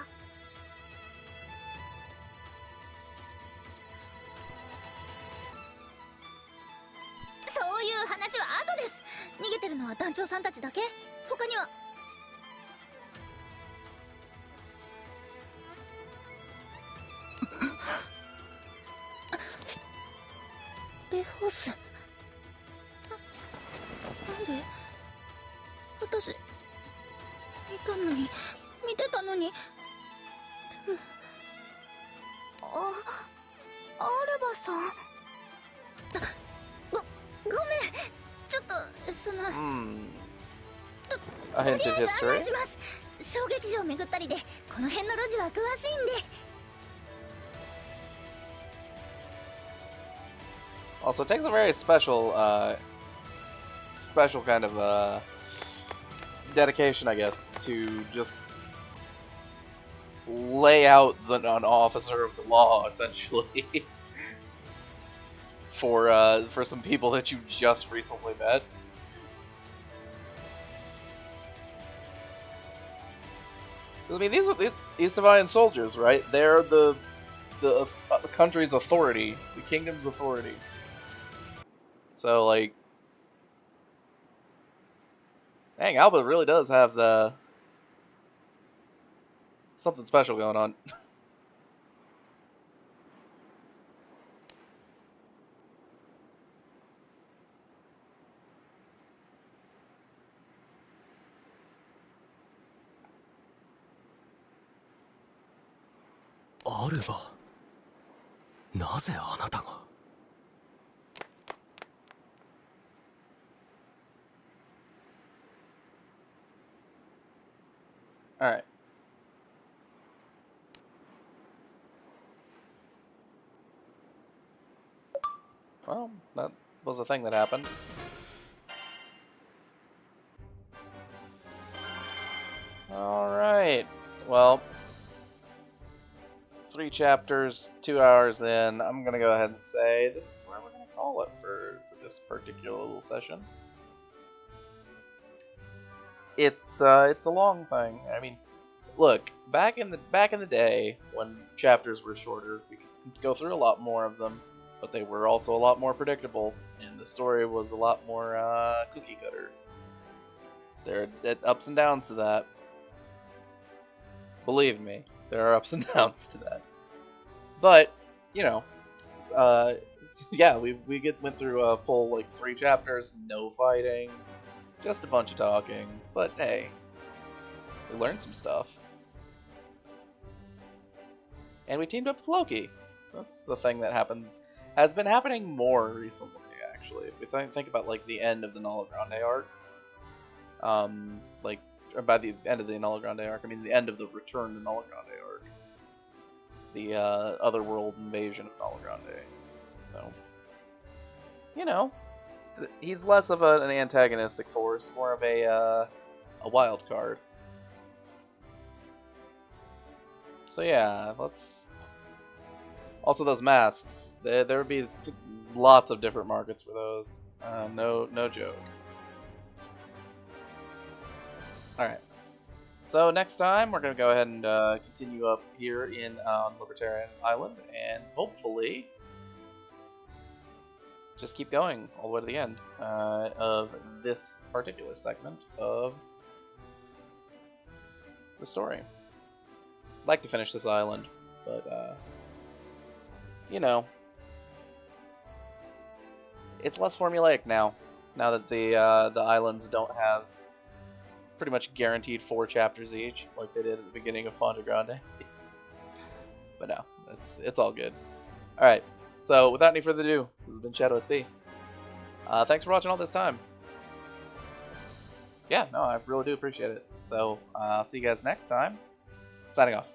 そういう話は後です。逃げてるのは団長さんたちだけ？他には。レホス。なんで私いたのに、見てたのに。でもアルバさん。ごめん、ちょっとその。A hint of とりあえず案内 history? します。小劇場巡ったりでこの辺の路地は詳しいんで。 Also, it takes a very special, special kind of dedication, I guess, to just lay out an officer of the law, essentially, for some people that you just recently met. I mean, these are the Istavion soldiers, right? They're the country's authority, the kingdom's authority. So, like, dang, Alba really does have the something special going on. Alba, なぜあなたが? Alright. Well, that was a thing that happened. Alright. Well, 3 chapters, 2 hours in. I'm gonna go ahead and say this is where we're gonna call it for this particular little session. It's a long thing. I mean, look, back in the day when chapters were shorter, we could go through a lot more of them, but they were also a lot more predictable, and the story was a lot more cookie cutter. There are ups and downs to that. Believe me, there are ups and downs to that. But you know, yeah, we went through a full like 3 chapters, no fighting, just a bunch of talking. But hey, we learned some stuff. And we teamed up with Loki. That's the thing that has been happening more recently, actually. If we think about like the end of the Nala Grande arc, like, or by the end of the Nala Grande arc, I mean the end of the Return to Nala Grande arc, the Otherworld invasion of Nala Grande. So, you know, he's less of an antagonistic force, more of a wild card. So yeah, let's. Also, those masks. There would be lots of different markets for those. No joke. All right. So next time we're gonna go ahead and continue up here in Liberteria Island, and hopefully just keep going all the way to the end of this particular segment of the story. I'd like to finish this island, but you know, it's less formulaic now. Now that the islands don't have pretty much guaranteed 4 chapters each, like they did at the beginning of Fonte Grande. But no, it's all good. All right. So without any further ado, this has been Shadow SP. Thanks for watching all this time. Yeah, no, I really do appreciate it. So I'll see you guys next time. Signing off.